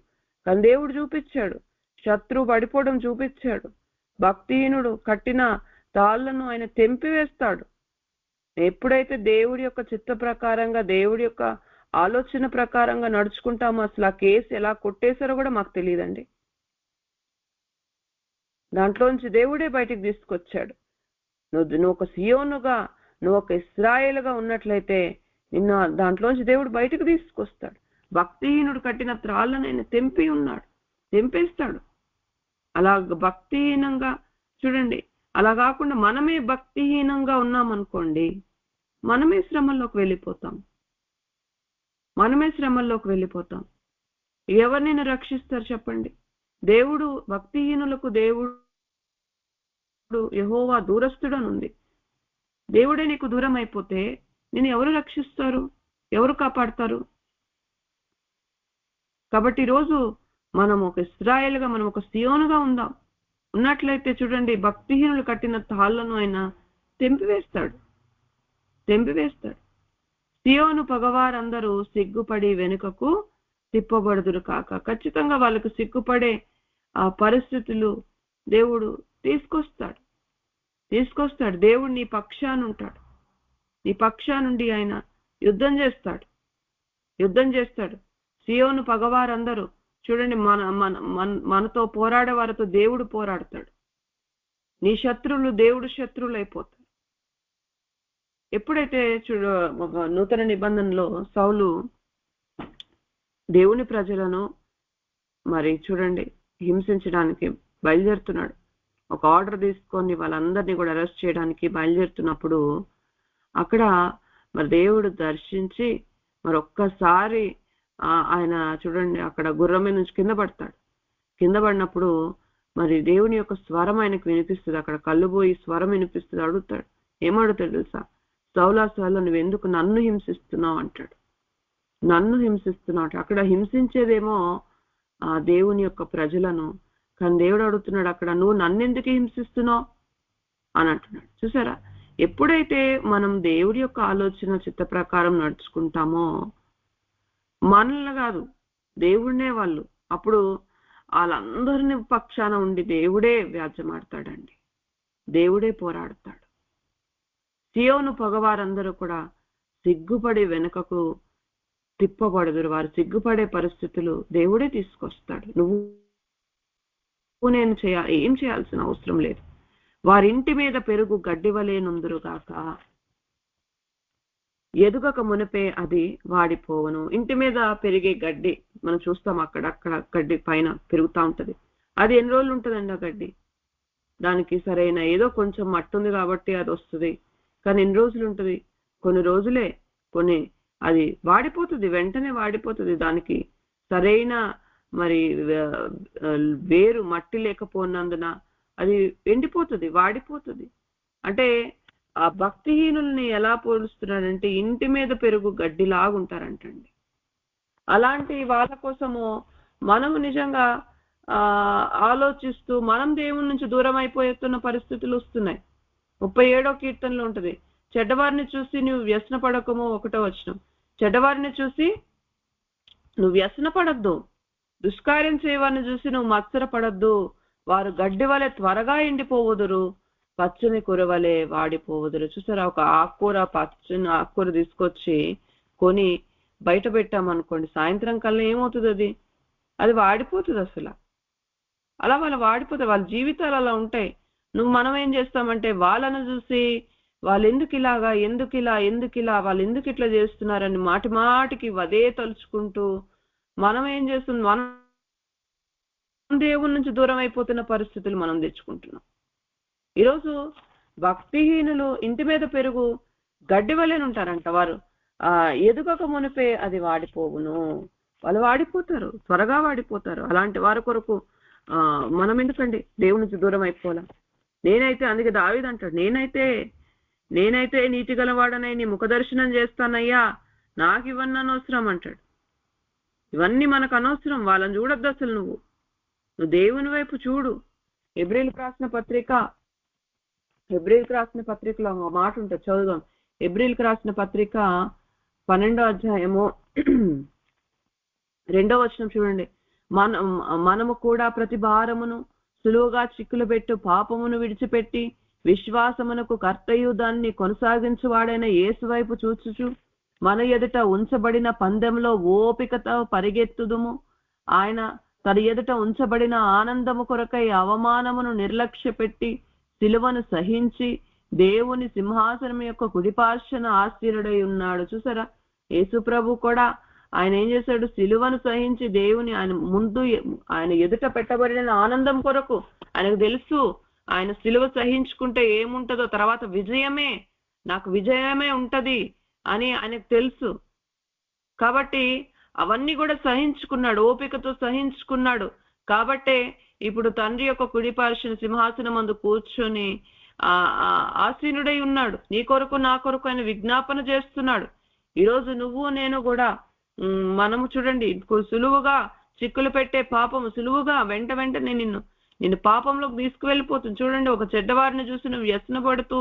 కానీ దేవుడు చూపించాడు, శత్రువు పడిపోవడం చూపించాడు. భక్తిహీనుడు కట్టిన తాళ్లను ఆయన తెంపివేస్తాడు. ఎప్పుడైతే దేవుడి యొక్క చిత్త ప్రకారంగా, దేవుడి యొక్క ఆలోచన ప్రకారంగా నడుచుకుంటామో అసలు ఆ కేసు ఎలా కొట్టేశారో కూడా మాకు తెలియదండి. దాంట్లోంచి దేవుడే బయటికి తీసుకొచ్చాడు. నువ్వు ఒక సియోనుగా, నువ్వు ఒక ఇశ్రాయేలుగా ఉన్నట్లయితే నిన్ను దాంట్లోంచి దేవుడు బయటకు తీసుకొస్తాడు. భక్తిహీనుడు కట్టిన త్రాళ్ళను ఆయన తెంపేస్తాడు. అలా భక్తిహీనంగా చూడండి, అలా కాకుండా మనమే భక్తిహీనంగా ఉన్నామనుకోండి, మనమే శ్రమల్లోకి వెళ్ళిపోతాం. ఎవరు నిన్ను రక్షిస్తారు చెప్పండి? దేవుడు భక్తిహీనులకు దేవుడు యెహోవా దూరస్తుడనుంది. దేవుడే నీకు దూరం అయిపోతే నిన్ను ఎవరు రక్షిస్తారు, ఎవరు కాపాడతారు? కాబట్టి ఈరోజు మనం ఒక ఇశ్రాయేలుగా, మనం ఒక సియోనుగా ఉన్నట్లయితే చూడండి, భక్తిహీనులు కట్టిన తాళ్లను ఆయన తెంపివేస్తాడు. సియోను పగవారందరూ సిగ్గుపడి వెనుకకు తిప్పబడుదురు కాక. ఖచ్చితంగా వాళ్ళకు సిగ్గుపడే ఆ పరిస్థితులు దేవుడు తీసుకొస్తాడు. దేవుడు నీ పక్షానుంటాడు. నీ పక్షానుండి ఆయన యుద్ధం చేస్తాడు. సియోను పగవారందరూ చూడండి, మనతో పోరాడే వారితో దేవుడు పోరాడతాడు. నీ శత్రువులు దేవుడు శత్రువులు అయిపోతారు. ఎప్పుడైతే నూతన నిబంధనలో సౌలు దేవుని ప్రజలను మరి చూడండి హింసించడానికి బయలుదేరుతున్నాడు. ఒక ఆర్డర్ తీసుకొని వాళ్ళందరినీ కూడా అరెస్ట్ చేయడానికి బయలుదేరుతున్నప్పుడు అక్కడ మరి దేవుడు దర్శించి మరి ఒక్కసారి ఆయన చూడండి అక్కడ గుర్రం మీద నుంచి కింద పడతాడు. కింద పడినప్పుడు మరి దేవుని యొక్క స్వరం ఆయనకు వినిపిస్తుంది. అక్కడ కళ్ళు పోయి స్వరం వినిపిస్తుంది. అడుగుతాడు, ఏమడుగుతాడు తెలుసా? సౌలా సౌలా నువ్వు ఎందుకు నన్ను హింసిస్తున్నావు అంటాడు. నన్ను హింసిస్తున్నావు. అక్కడ హింసించేదేమో ఆ దేవుని యొక్క ప్రజలను, కానీ దేవుడు అడుగుతున్నాడు అక్కడ, నువ్వు నన్ను ఎందుకు హింసిస్తున్నావు అని అంటున్నాడు. చూసారా, ఎప్పుడైతే మనం దేవుడి యొక్క ఆలోచన చిత్త ప్రకారం నడుచుకుంటామో, మనల్ని కాదు దేవుడినే వాళ్ళు, అప్పుడు వాళ్ళందరిని పక్షాన ఉండి దేవుడే వ్యాజ్యమాడతాడండి, దేవుడే పోరాడతాడు. సియోను పగవారందరూ కూడా సిగ్గుపడి వెనుకకు తిప్పబడదురు. వారు సిగ్గుపడే పరిస్థితులు దేవుడే తీసుకొస్తాడు. నువ్వు నేను ఏం చేయాల్సిన అవసరం లేదు. వారింటి మీద పెరుగు గడ్డి వలె నుందురుగాక, ఎదుగక మునిపే అది వాడిపోవను. ఇంటి మీద పెరిగే గడ్డి మనం చూస్తాం, అక్కడ గడ్డి పైన పెరుగుతూ ఉంటది. అది ఎన్ని రోజులు ఉంటుందండి ఆ గడ్డి? దానికి సరైన ఏదో కొంచెం మట్టి ఉంది కాబట్టి అది వస్తుంది, కానీ ఎన్ని రోజులు ఉంటుంది? కొన్ని రోజులే. అది వాడిపోతుంది, వెంటనే వాడిపోతుంది. దానికి సరైన మరి వేరు మట్టి లేకపోయినందున అది ఎండిపోతుంది, వాడిపోతుంది. అంటే ఆ భక్తిహీనుల్ని ఎలా పోలుస్తున్నాడంటే ఇంటి మీద పెరుగు గడ్డిలాగుంటారంటండి. అలాంటి వాళ్ళ కోసము మనము నిజంగా ఆలోచిస్తూ మనం దేవుని నుంచి దూరం అయిపోతున్న పరిస్థితులు వస్తున్నాయి. 37వ కీర్తనలో ఉంటది, చెడ్డవారిని చూసి నువ్వు వ్యసన పడకము. 1వ వచనం, చెడ్డవారిని చూసి నువ్వు వ్యసన పడద్దు, దుష్కార్యం చేయవారిని చూసి నువ్వు మత్సర పడద్దు. వారు గడ్డి వలె త్వరగా ఎండిపోవుదురు, పచ్చని కూర వలె వాడిపోవుదురు. చూసారా, ఒక ఆకుకూర, పచ్చని ఆకుకూర తీసుకొచ్చి కొని బయట పెట్టామనుకోండి, సాయంత్రం కల్లా ఏమవుతుంది? అది వాడిపోతుంది. అసలు అలా వాళ్ళు వాడిపోతారు. వాళ్ళ జీవితాలు అలా ఉంటాయి. మనం ఏం చేస్తామంటే వాళ్ళను చూసి వాళ్ళు ఎందుకు ఇలా వాళ్ళు ఎందుకు ఇట్లా చేస్తున్నారని మాటి మాటికి అదే తలుచుకుంటూ మనం ఏం చేస్తుంది, మనం దేవుని నుంచి దూరం అయిపోతున్న పరిస్థితులు మనం తెచ్చుకుంటున్నాం. ఈరోజు భక్తిహీనులు ఇంటి మీద పెరుగు గడ్డి వలెనుంటారంట. వారు ఎదుగక మునిపే అది వాడిపోవును. వాళ్ళు వాడిపోతారు, త్వరగా వాడిపోతారు. అలాంటి వారి కొరకు మనం ఎందుకండి దేవుని నుంచి దూరం అయిపోవాలా? నేనైతే, అందుకే దావీదు అంటాడు, నేనైతే నీతి గలవాడనై నీ ముఖ దర్శనం చేస్తానయ్యా, నాకు ఇవన్నీ అనవసరం అంటాడు. ఇవన్నీ మనకు అనవసరం, వాళ్ళని చూడొద్దు అసలు. నువ్వు దేవుని వైపు చూడు. హెబ్రీయులకు రాసిన పత్రికలో ఒక మాట ఉంటుంది, చదువుదాం. హెబ్రీయులకు రాసిన పత్రిక 12వ అధ్యాయము 2వ వచనం చూడండి. మనము కూడా ప్రతి భారమును సులువుగా చిక్కులు పెట్టు పాపమును విడిచిపెట్టి విశ్వాసమునకు కర్తయు దాన్ని కొనసాగించువాడైన యేసు వైపు చూచుచు మన ఎదుట ఉంచబడిన పందెంలో ఓపికతో పరిగెత్తుదుము. ఆయన తన ఎదుట ఉంచబడిన ఆనందము కొరకై అవమానమును నిర్లక్ష్య పెట్టి సిలువను సహించి దేవుని సింహాసనం యొక్క కుడిపార్శ్వన ఆసీనుడై ఉన్నాడు. చూసారా, యేసు ప్రభు కూడా ఆయన ఏం చేశాడు? సిలువను సహించి దేవుని ఆయన ముందు, ఆయన ఎదుట పెట్టబడిన ఆనందం కొరకు ఆయనకు తెలుసు, ఆయన సిలువ సహించుకుంటే ఏముంటదో తర్వాత నాకు విజయమే ఉంటది అని ఆయనకు తెలుసు. కాబట్టి అవన్నీ కూడా సహించుకున్నాడు, ఓపికతో సహించుకున్నాడు. కాబట్టే ఇప్పుడు తండ్రి యొక్క కుడిపార్శ్వన సింహాసనం అందు కూర్చొని ఆసీనుడై ఉన్నాడు. నీ కొరకు నా కొరకు ఆయన విజ్ఞాపన చేస్తున్నాడు. ఈరోజు నువ్వు నేను కూడా మనము చూడండి, సులువుగా చిక్కులు పెట్టే పాపము సులువుగా వెంటనే నిన్ను పాపంలోకి తీసుకువెళ్ళిపోతుంది. చూడండి, ఒక చెడ్డవారిని చూసి నువ్వు వ్యసన పడుతూ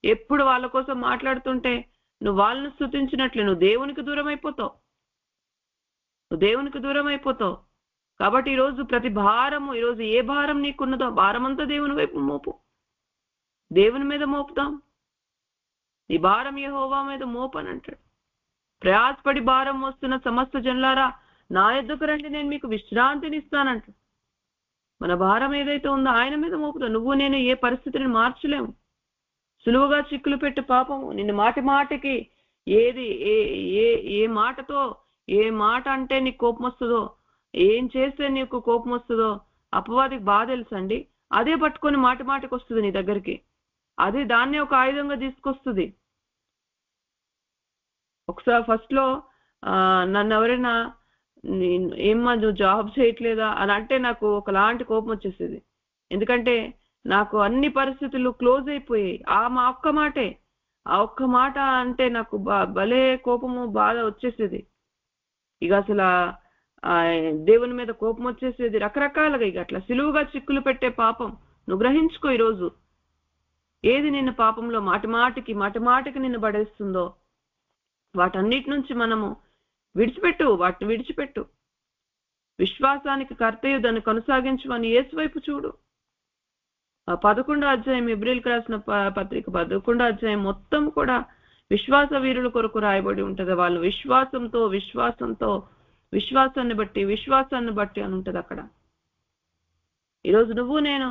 ఎప్పుడు వాళ్ళ కోసం మాట్లాడుతుంటే నువ్వు వాళ్ళని స్తుతించినట్లే నువ్వు దేవునికి దూరం అయిపోతావు. కాబట్టి ఈరోజు ప్రతి భారము, ఈరోజు ఏ భారం నీకున్నదో భారమంతా దేవుని వైపు మోపు, దేవుని మీద మోపుదాం. ఈ భారం యెహోవా మీద మోపని అంటాడు. ప్రయాసపడి భారం వస్తున్న సమస్త జనులారా నా యొద్దకు రండి, నేను మీకు విశ్రాంతిని ఇస్తానంట. మన భారం ఏదైతే ఉందో ఆయన మీద మోపుతాం. నువ్వు నేను ఏ పరిస్థితిని మార్చలేము. సులువుగా చిక్కులు పెట్టు పాపము. నిన్ను మాటి మాటికి ఏ మాటతో, ఏ మాట అంటే నీకు కోపం వస్తుందో, ఏం చేస్తే నీకు కోపం వస్తుందో అపవాదికి బాగా తెలుసండి. అదే పట్టుకొని మాటి మాటికి వస్తుంది నీ దగ్గరికి. అది దాన్నే ఒక ఆయుధంగా తీసుకొస్తుంది. ఒకసారి ఫస్ట్ లో నన్ను ఎవరైనా ఏమ్మా నువ్వు జాబ్ చేయట్లేదా అని అంటే నాకు ఒకలాంటి కోపం వచ్చేసేది. ఎందుకంటే నాకు అన్ని పరిస్థితులు క్లోజ్ అయిపోయాయి. మా ఒక్క మాటే, ఆ ఒక్క మాట అంటే నాకు భలే కోపము బాధ వచ్చేసేది. ఇక అసలు దేవుని మీద కోపం వచ్చేసేది రకరకాలుగా. ఇక అట్లా సిలువుగా చిక్కులు పెట్టే పాపం నువ్వు గ్రహించుకో. ఈరోజు ఏది నిన్ను పాపంలో మాటి మాటికి నిన్ను పడేస్తుందో వాటన్నిటి నుంచి మనము వాటిని విడిచిపెట్టు. విశ్వాసానికి కర్తయు దాన్ని కొనసాగించమని యేసు వైపు చూడు. 11వ అధ్యాయం హెబ్రీయులకు రాసిన పత్రిక 11వ అధ్యాయం మొత్తం కూడా విశ్వాస వీరుల కొరకు రాయబడి ఉంటది. వాళ్ళు విశ్వాసాన్ని బట్టి అని ఉంటది అక్కడ. ఈరోజు నువ్వు నేను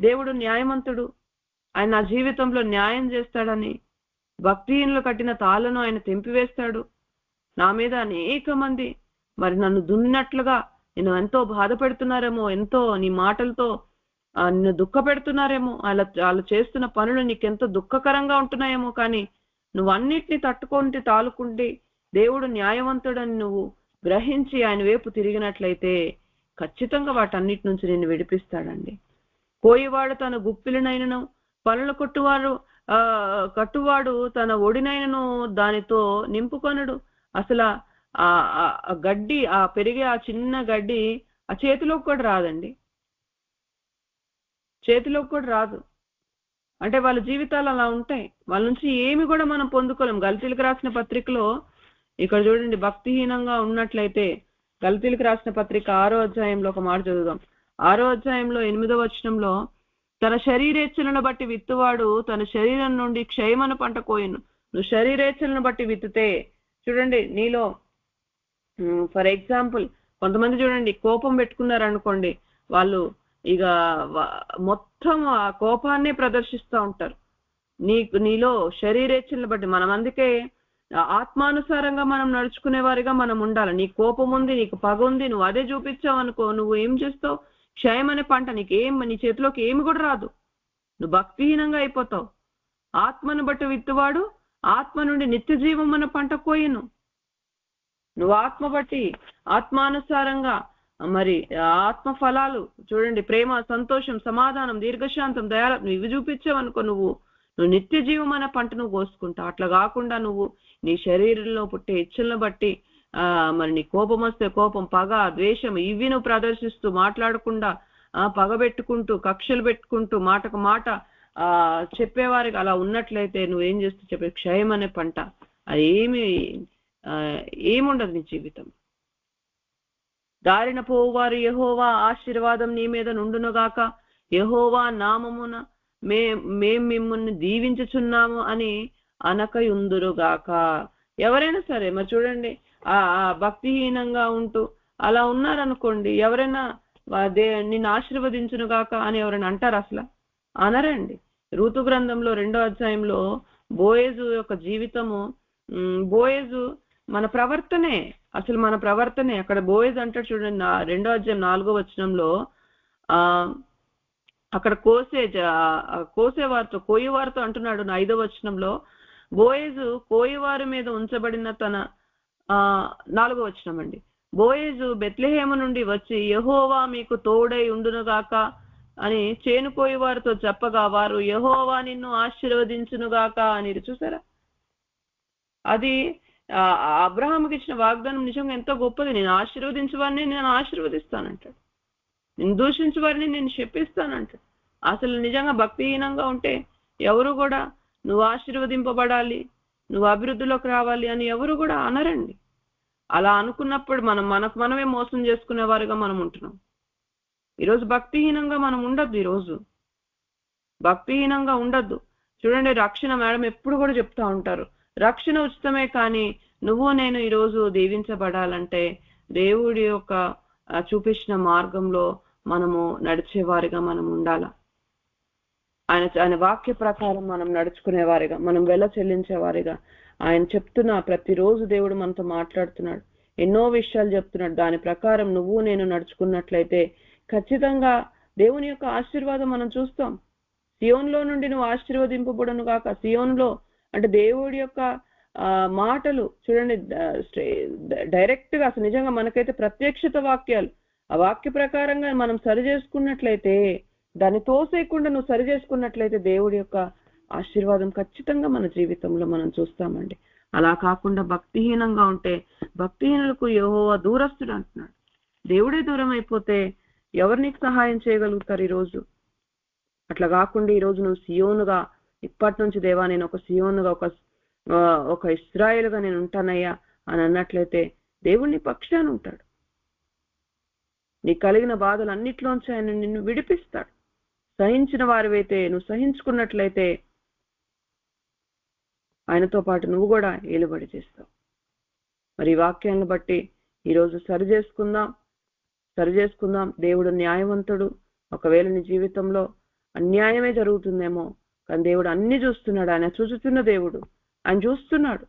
దేవుడు న్యాయవంతుడు, ఆయన నా జీవితంలో న్యాయం చేస్తాడని భక్తిహీనులు కట్టిన తాళ్ళను ఆయన తెంపివేస్తాడు. నా మీద అనేక మంది మరి నన్ను దున్నట్లుగా నేను ఎంతో బాధ పెడుతున్నారేమో, ఎంతో నీ మాటలతో నిన్ను దుఃఖ పెడుతున్నారేమో, వాళ్ళు చేస్తున్న పనులు నీకెంతో దుఃఖకరంగా ఉంటున్నాయేమో, కానీ నువ్వు అన్నిటిని తట్టుకుంటే తాలుకుంటే దేవుడు న్యాయవంతుడని నువ్వు గ్రహించి ఆయన వైపు తిరిగినట్లయితే ఖచ్చితంగా వాటన్నిటి నుంచి నిన్ను విడిపిస్తాడండి. కోయివాడు తన గుప్పిలినైనను పనుల కట్టువాడు తన ఒడినైనను దానితో నింపుకొనడు. అసలు ఆ గడ్డి పెరిగే ఆ చిన్న గడ్డి ఆ చేతిలోకి కూడా రాదండి, చేతిలోకి కూడా రాదు. అంటే వాళ్ళ జీవితాలు అలా ఉంటాయి. వాళ్ళ నుంచి ఏమి కూడా మనం పొందుకోలేం. గలతీలకు రాసిన పత్రికలో ఇక్కడ చూడండి, భక్తిహీనంగా ఉన్నట్లయితే గలతీలకు రాసిన పత్రిక 6వ అధ్యాయంలో ఒక మాట చదువుదాం. 6వ అధ్యాయంలో 8వ వచనంలో, తన శరీరేచ్ఛలను బట్టి విత్తువాడు తన శరీరం నుండి క్షయమను పంట కోయను. నువ్వు శరీరేచ్ఛలను బట్టి విత్తుతే చూడండి, నీలో ఫర్ ఎగ్జాంపుల్ కొంతమంది చూడండి కోపం పెట్టుకున్నారు అనుకోండి, వాళ్ళు ఇక మొత్తం ఆ కోపాన్నే ప్రదర్శిస్తూ ఉంటారు. నీలో శరీరేచ్ఛలను బట్టి మనం అందుకే ఆత్మానుసారంగా మనం నడుచుకునే వారిగా మనం ఉండాలి. నీ కోపం ఉంది, నీకు పగ ఉంది, నువ్వు అదే చూపించావు అనుకో, నువ్వు ఏం చేస్తావు? క్షయం అనే పంట నీ చేతిలోకి ఏమి కూడా రాదు. నువ్వు భక్తిహీనంగా అయిపోతావు. ఆత్మను బట్టి విత్తువాడు ఆత్మ నుండి నిత్య జీవం అనే పంట కోయను. నువ్వు ఆత్మ బట్టి ఆత్మానుసారంగా మరి ఆత్మ ఫలాలు చూడండి, ప్రేమ, సంతోషం, సమాధానం, దీర్ఘశాంతం, దయాళత్వం ఇవి చూపించావు అనుకో, నువ్వు నిత్య జీవం అనే పంట నువ్వు కోసుకుంటావు. అట్లా కాకుండా నువ్వు నీ శరీరంలో పుట్టే ఇచ్చలను బట్టి మరి నీ కోపం వస్తే కోపం, పగ, ద్వేషం ఇవి నువ్వు ప్రదర్శిస్తూ మాట్లాడకుండా పగ పెట్టుకుంటూ కక్షలు పెట్టుకుంటూ మాటకు మాట చెప్పేవారికి అలా ఉన్నట్లయితే నువ్వేం చేస్తూ చెప్పే క్షయం అనే పంట అది ఏముండదు నీ జీవితం. దారిన పోవారు యెహోవా ఆశీర్వాదం నీ మీద నుండునుగాక, యెహోవా నామమున మేం మిమ్మల్ని దీవించుచున్నాము అని అనకయుందురుగాక. ఎవరైనా సరే మరి చూడండి, భక్తిహీనంగా ఉంటూ అలా ఉన్నారనుకోండి, ఎవరైనా నిన్ను ఆశీర్వదించునుగాక అని ఎవరైనా అంటారు? అసలు అనరండి. ఋతు గ్రంథంలో 2వ అధ్యాయంలో బోయేజు యొక్క జీవితము, బోయేజు మన ప్రవర్తనే, అసలు మన ప్రవర్తనే అక్కడ బోయేజు అంటాడు చూడండి, 2వ అధ్యాయం 4వ వచనంలో అక్కడ కోయేవారితో అంటున్నాడు. 5వ వచనంలో బోయేజు కోయేవారి మీద ఉంచబడిన తన 4వ వచనం అండి, బోయేజు బెత్లెహేము నుండి వచ్చి యెహోవా మీకు తోడై ఉండునుగాక అని చేను కోయేవారితో చెప్పగా వారు యెహోవా నిన్ను ఆశీర్వదించునుగాక అని. చూసారా, అది అబ్రహాముకి ఇచ్చిన వాగ్దానం నిజంగా ఎంతో గొప్పది. నేను ఆశీర్వదించు వారిని నేను ఆశీర్వదిస్తానంటాడు, నేను దూషించు వారిని నేను శపిస్తానంటాడు. అసలు నిజంగా భక్తిహీనంగా ఉంటే ఎవరు కూడా నువ్వు ఆశీర్వదింపబడాలి, నువ్వు అభివృద్ధిలోకి రావాలి అని ఎవరు కూడా అనరండి. అలా అనుకున్నప్పుడు మనకు మనమే మోసం చేసుకునే వారిగా మనం ఉంటున్నాం. ఈరోజు భక్తిహీనంగా మనం ఉండద్దు. ఈరోజు భక్తిహీనంగా ఉండద్దు. చూడండి, రక్షణ మేడం ఎప్పుడు కూడా చెప్తా ఉంటారు, రక్షణ ఉచితమే, కానీ నువ్వు నేను ఈరోజు దీవించబడాలంటే దేవుడి యొక్క చూపించిన మార్గంలో మనము నడిచేవారిగా మనం ఉండాల. ఆయన వాక్య ప్రకారం మనం నడుచుకునేవారిగా, మనం వెల చెల్లించేవారిగా. ఆయన చెప్తున్నా ప్రతిరోజు దేవుడు మనతో మాట్లాడుతున్నాడు, ఎన్నో విషయాలు చెప్తున్నాడు. దాని ప్రకారం నువ్వు నేను నడుచుకున్నట్లయితే ఖచ్చితంగా దేవుని యొక్క ఆశీర్వాదం మనం చూస్తాం. సియోన్లో నుండి నువ్వు ఆశీర్వదింపబడును గాక. సియోన్లో అంటే దేవుడి యొక్క మాటలు చూడండి, డైరెక్ట్ గా అసలు నిజంగా మనకైతే ప్రత్యక్షత వాక్యాలు, ఆ వాక్య ప్రకారంగా మనం సరి చేసుకున్నట్లయితే, దాన్ని తోసేయకుండా నువ్వు సరి చేసుకున్నట్లయితే దేవుడి యొక్క ఆశీర్వాదం ఖచ్చితంగా మన జీవితంలో మనం చూస్తామండి. అలా కాకుండా భక్తిహీనంగా ఉంటే, భక్తిహీనులకు యెహోవా దూరస్తుడు అంటున్నాడు. దేవుడే దూరం అయిపోతే ఎవరు నీకు సహాయం చేయగలుగుతారు ఈరోజు? అట్లా కాకుండా ఈరోజు నువ్వు సియోనుగా, ఇప్పటి నుంచి దేవా నేను ఒక సియోనుగా, ఒక ఇశ్రాయేలుగా నేను ఉంటానయ్యా అని అన్నట్లయితే దేవుడిని పక్షాన ఉంటాడు. నీకు కలిగిన బాధలు అన్నిట్లోంచి ఆయన నిన్ను విడిపిస్తాడు. సహించిన వారివైతే, నువ్వు సహించుకున్నట్లయితే ఆయనతో పాటు నువ్వు కూడా ఏలుబడి చేస్తావు. మరి ఈ వాక్యాలను బట్టి ఈరోజు సరి చేసుకుందాం. దేవుడు న్యాయవంతుడు. ఒకవేళ నీ జీవితంలో అన్యాయమే జరుగుతుందేమో, కానీ దేవుడు అన్ని చూస్తున్నాడు. ఆయన చూస్తున్న దేవుడు, ఆయన చూస్తున్నాడు.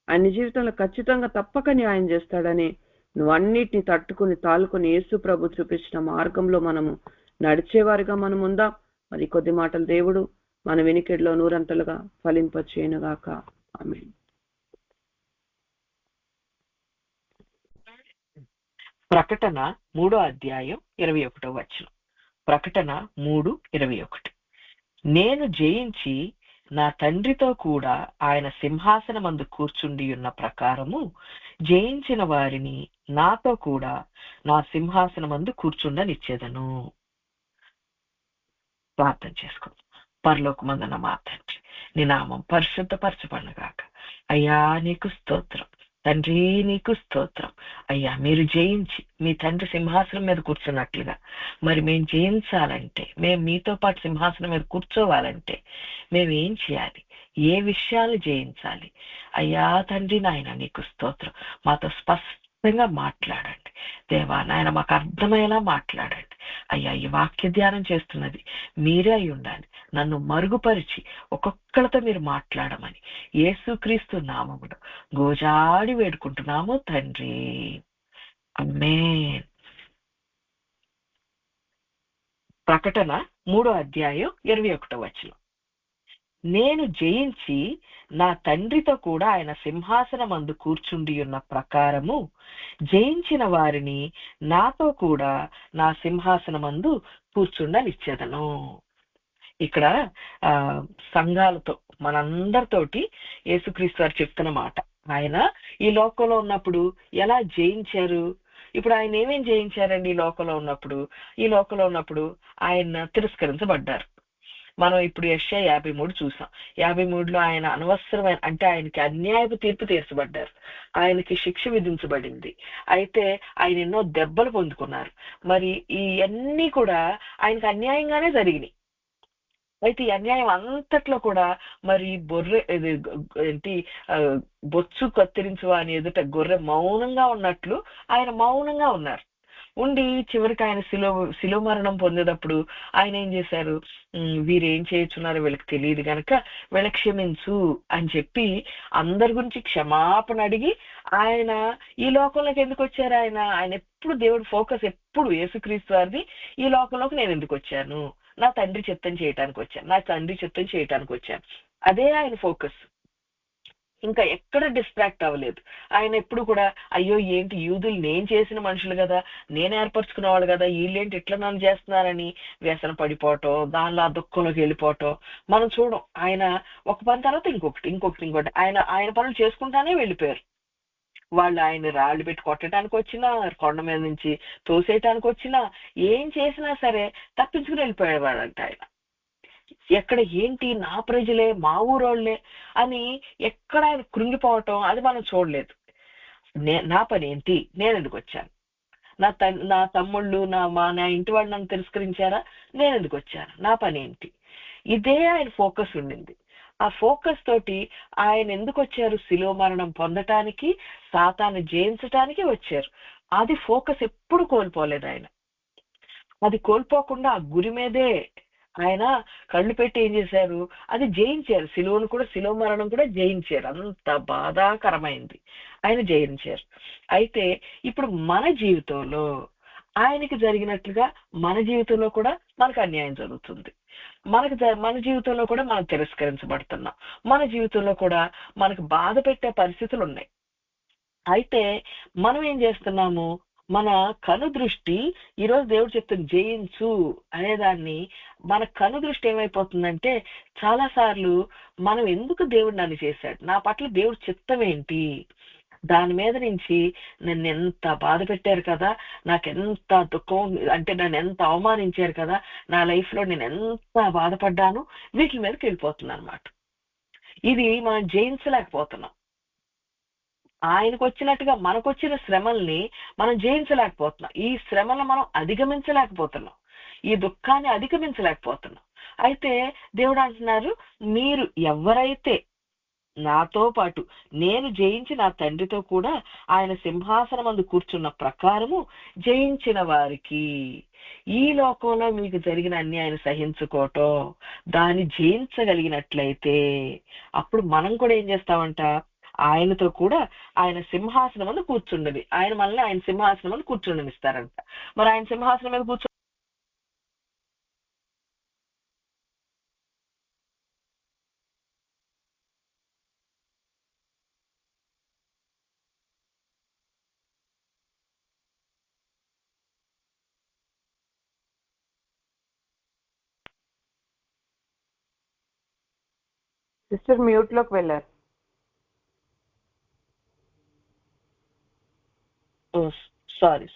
ఆయన జీవితంలో ఖచ్చితంగా తప్పక న్యాయం చేస్తాడని నువ్వు అన్నిటిని తట్టుకుని తాలుకొని యేసు ప్రభు చూపించిన మార్గంలో మనము నడిచేవారిగా మనం ఉందాం. మరి కొద్ది మాటలు దేవుడు మన వినికిడిలో నూరంతలుగా ఫలింపచేయునుగాక. ఆమేన్. ప్రకటన 3వ అధ్యాయం 21వ వచనం. ప్రకటన 3:21. నేను జయించి నా తండ్రితో కూడా ఆయన సింహాసనమందు కూర్చుండి ఉన్న ప్రకారము జయించిన వారిని నాతో కూడా నా సింహాసనమందు కూర్చుండనిచ్చేదను. ప్రార్థన చేసుకుందాం. పరలోకమందున్న మా తండ్రి, నీ నామం పరిశుద్ధపరచబడునుగాక. అయ్యా నీకు స్తోత్రం తండ్రి, నీకు స్తోత్రం అయ్యా. మీరు జయించి మీ తండ్రి సింహాసనం మీద కూర్చున్నట్లుగా మరి మేము జయించాలంటే, మేము మీతో పాటు సింహాసనం మీద కూర్చోవాలంటే మేము ఏం చేయాలి? ఏ విషయాలు జయించాలి? అయ్యా తండ్రి నాయన నీకు స్తోత్రం. మాతో స్పష్టంగా మాట్లాడండి దేవా నాయన, మాకు అర్థమయ్యేలా మాట్లాడండి అయ్యా. ఈ వాక్య ధ్యానం చేస్తున్నది మీరే అయి ఉండాలి. నన్ను మరుగుపరిచి ఒక్కొక్కరితో మీరు మాట్లాడమని యేసుక్రీస్తు నామములో గోజాడి వేడుకుంటున్నాము తండ్రి. ఆమేన్. ప్రకటన 3వ అధ్యాయం 21వ వచనం. నేను జయించి నా తండ్రితో కూడా ఆయన సింహాసనమందు కూర్చుండి ఉన్న ప్రకారము జయించిన వారిని నాతో కూడా నా సింహాసనమందు కూర్చుండనిచ్చేదను. ఇక్కడ సంఘాలతో మనందరితోటి యేసుక్రీస్తు వారు చెప్తున్న మాట. ఆయన ఈ లోకంలో ఉన్నప్పుడు ఎలా జయించారు? ఇప్పుడు ఆయన ఏమేం జయించారండి? ఈ లోకంలో ఉన్నప్పుడు ఆయన తిరస్కరించబడ్డారు. మనం ఇప్పుడు యెషయా 53 చూసాం. 53లో ఆయన అనవసరమైన, అంటే ఆయనకి అన్యాయపు తీర్పు తీర్చబడ్డారు, ఆయనకి శిక్ష విధించబడింది. అయితే ఆయన ఎన్నో దెబ్బలు పొందుకున్నారు. మరి ఇవన్నీ కూడా ఆయనకి అన్యాయంగానే జరిగినాయి. అయితే ఈ అన్యాయం అంతట్లో కూడా మరి బొచ్చు కత్తిరించు అని ఎదుట గొర్రె మౌనంగా ఉన్నట్లు ఆయన మౌనంగా ఉన్నారు. ఉండి చివరికి ఆయన శిలువ మరణం పొందేటప్పుడు ఆయన ఏం చేశారు? వీరు ఏం చేయుచున్నారో వీళ్ళకి తెలియదు గనక వీళ్ళకి క్షమించు అని చెప్పి అందరి గురించి క్షమాపణ అడిగి ఆయన ఈ లోకంలోకి ఎందుకు వచ్చారు? ఆయన ఎప్పుడు దేవుడి ఫోకస్ ఎప్పుడు యేసుక్రీస్తు వారిది, ఈ లోకంలోకి నేను ఎందుకు వచ్చాను? నా తండ్రి చిత్తం చేయటానికి వచ్చాను. అదే ఆయన ఫోకస్. ఇంకా ఎక్కడ డిస్ట్రాక్ట్ అవ్వలేదు. ఆయన ఎప్పుడు కూడా అయ్యో ఏంటి యూదులు నేను చేసిన మనుషులు కదా, నేను ఏర్పరచుకునేవాళ్ళు కదా, వీళ్ళేంటి ఇట్లా నన్ను చేస్తున్నారని వ్యసన పడిపోవటం, దానిలో ఆ దుఃఖంలోకి వెళ్ళిపోవటం మనం చూడం. ఆయన ఒక పని తర్వాత ఇంకొకటి ఆయన పనులు చేసుకుంటానే వెళ్ళిపోయారు. వాళ్ళు ఆయన రాళ్ళు పెట్టి కొట్టడానికి వచ్చినా, కొండ మీద నుంచి తోసేయటానికి వచ్చినా, ఏం చేసినా సరే తప్పించుకుని వెళ్ళిపోయేవాడంట ఆయన. ఎక్కడ ఏంటి నా ప్రజలే మా ఊరోళ్లే అని ఎక్కడ ఆయన కృంగిపోవటం అది మనం చూడలేదు. నా పని ఏంటి? నేను ఎందుకు వచ్చాను? నా తమ్ముళ్ళు నా ఇంటి వాళ్ళు నన్ను తిరస్కరించారా? నేను ఎందుకు వచ్చాను? నా పని ఏంటి? ఇదే ఆయన ఫోకస్ ఉండింది. ఆ ఫోకస్ తోటి ఆయన ఎందుకు వచ్చారు? శిలువ మరణం పొందటానికి, సాతాను జయించటానికి వచ్చారు. అది ఫోకస్ ఎప్పుడు కోల్పోలేదు ఆయన. అది కోల్పోకుండా ఆ గురి మీదే ఆయన కళ్ళు పెట్టి ఏం చేశారు? అది జయించారు. శిలువ మరణం కూడా జయించారు. అంత బాధాకరమైంది, ఆయన జయించారు. అయితే ఇప్పుడు మన జీవితంలో ఆయనకి జరిగినట్లుగా మన జీవితంలో కూడా మనకు అన్యాయం జరుగుతుంది. మన జీవితంలో కూడా మనం తిరస్కరించబడుతున్నాం, మన జీవితంలో కూడా మనకు బాధ పెట్టే పరిస్థితులు ఉన్నాయి. అయితే మనం ఏం చేస్తున్నాము, మన కను దృష్టి, ఈరోజు దేవుడు చెప్తున్న జయించు అనేదాన్ని, మన కను దృష్టి ఏమైపోతుందంటే చాలా సార్లు మనం ఎందుకు దేవుడు నన్ను చేశాడు, నా పట్ల దేవుడు చిత్తం ఏంటి, దాని మీద నుంచి నన్ను ఎంత బాధ పెట్టారు కదా, నాకెంత దుఃఖం, అంటే నన్ను ఎంత అవమానించారు కదా, నా లైఫ్ లో నేను ఎంత బాధపడ్డాను, వీటి మీదకి వెళ్ళిపోతుంది అనమాట. ఇది మనం జయించలేకపోతున్నాం. ఆయనకు వచ్చినట్టుగా మనకు వచ్చిన శ్రమల్ని మనం జయించలేకపోతున్నాం, ఈ శ్రమలను మనం అధిగమించలేకపోతున్నాం, ఈ దుఃఖాన్ని అధిగమించలేకపోతున్నాం. అయితే దేవుడు అంటున్నారు, మీరు ఎవరైతే నాతో పాటు నేను జయించి నా తండ్రితో కూడా ఆయన సింహాసనమందు కూర్చున్న ప్రకారము జయించిన వారికి, ఈ లోకంలో మీకు జరిగిన అన్యాయాన్ని సహించుకోవటం, దాన్ని జయించగలిగినట్లయితే అప్పుడు మనం కూడా ఏం చేస్తామంట, ఆయనతో కూడా ఆయన సింహాసనం మీద కూర్చుండని, ఆయన మనల్ని ఆయన సింహాసనం మీద కూర్చుండనిస్తారంట. మరి ఆయన సింహాసనం మీద కూర్చో సిస్టర్ మ్యూట్ లోకి వెళ్ళారు.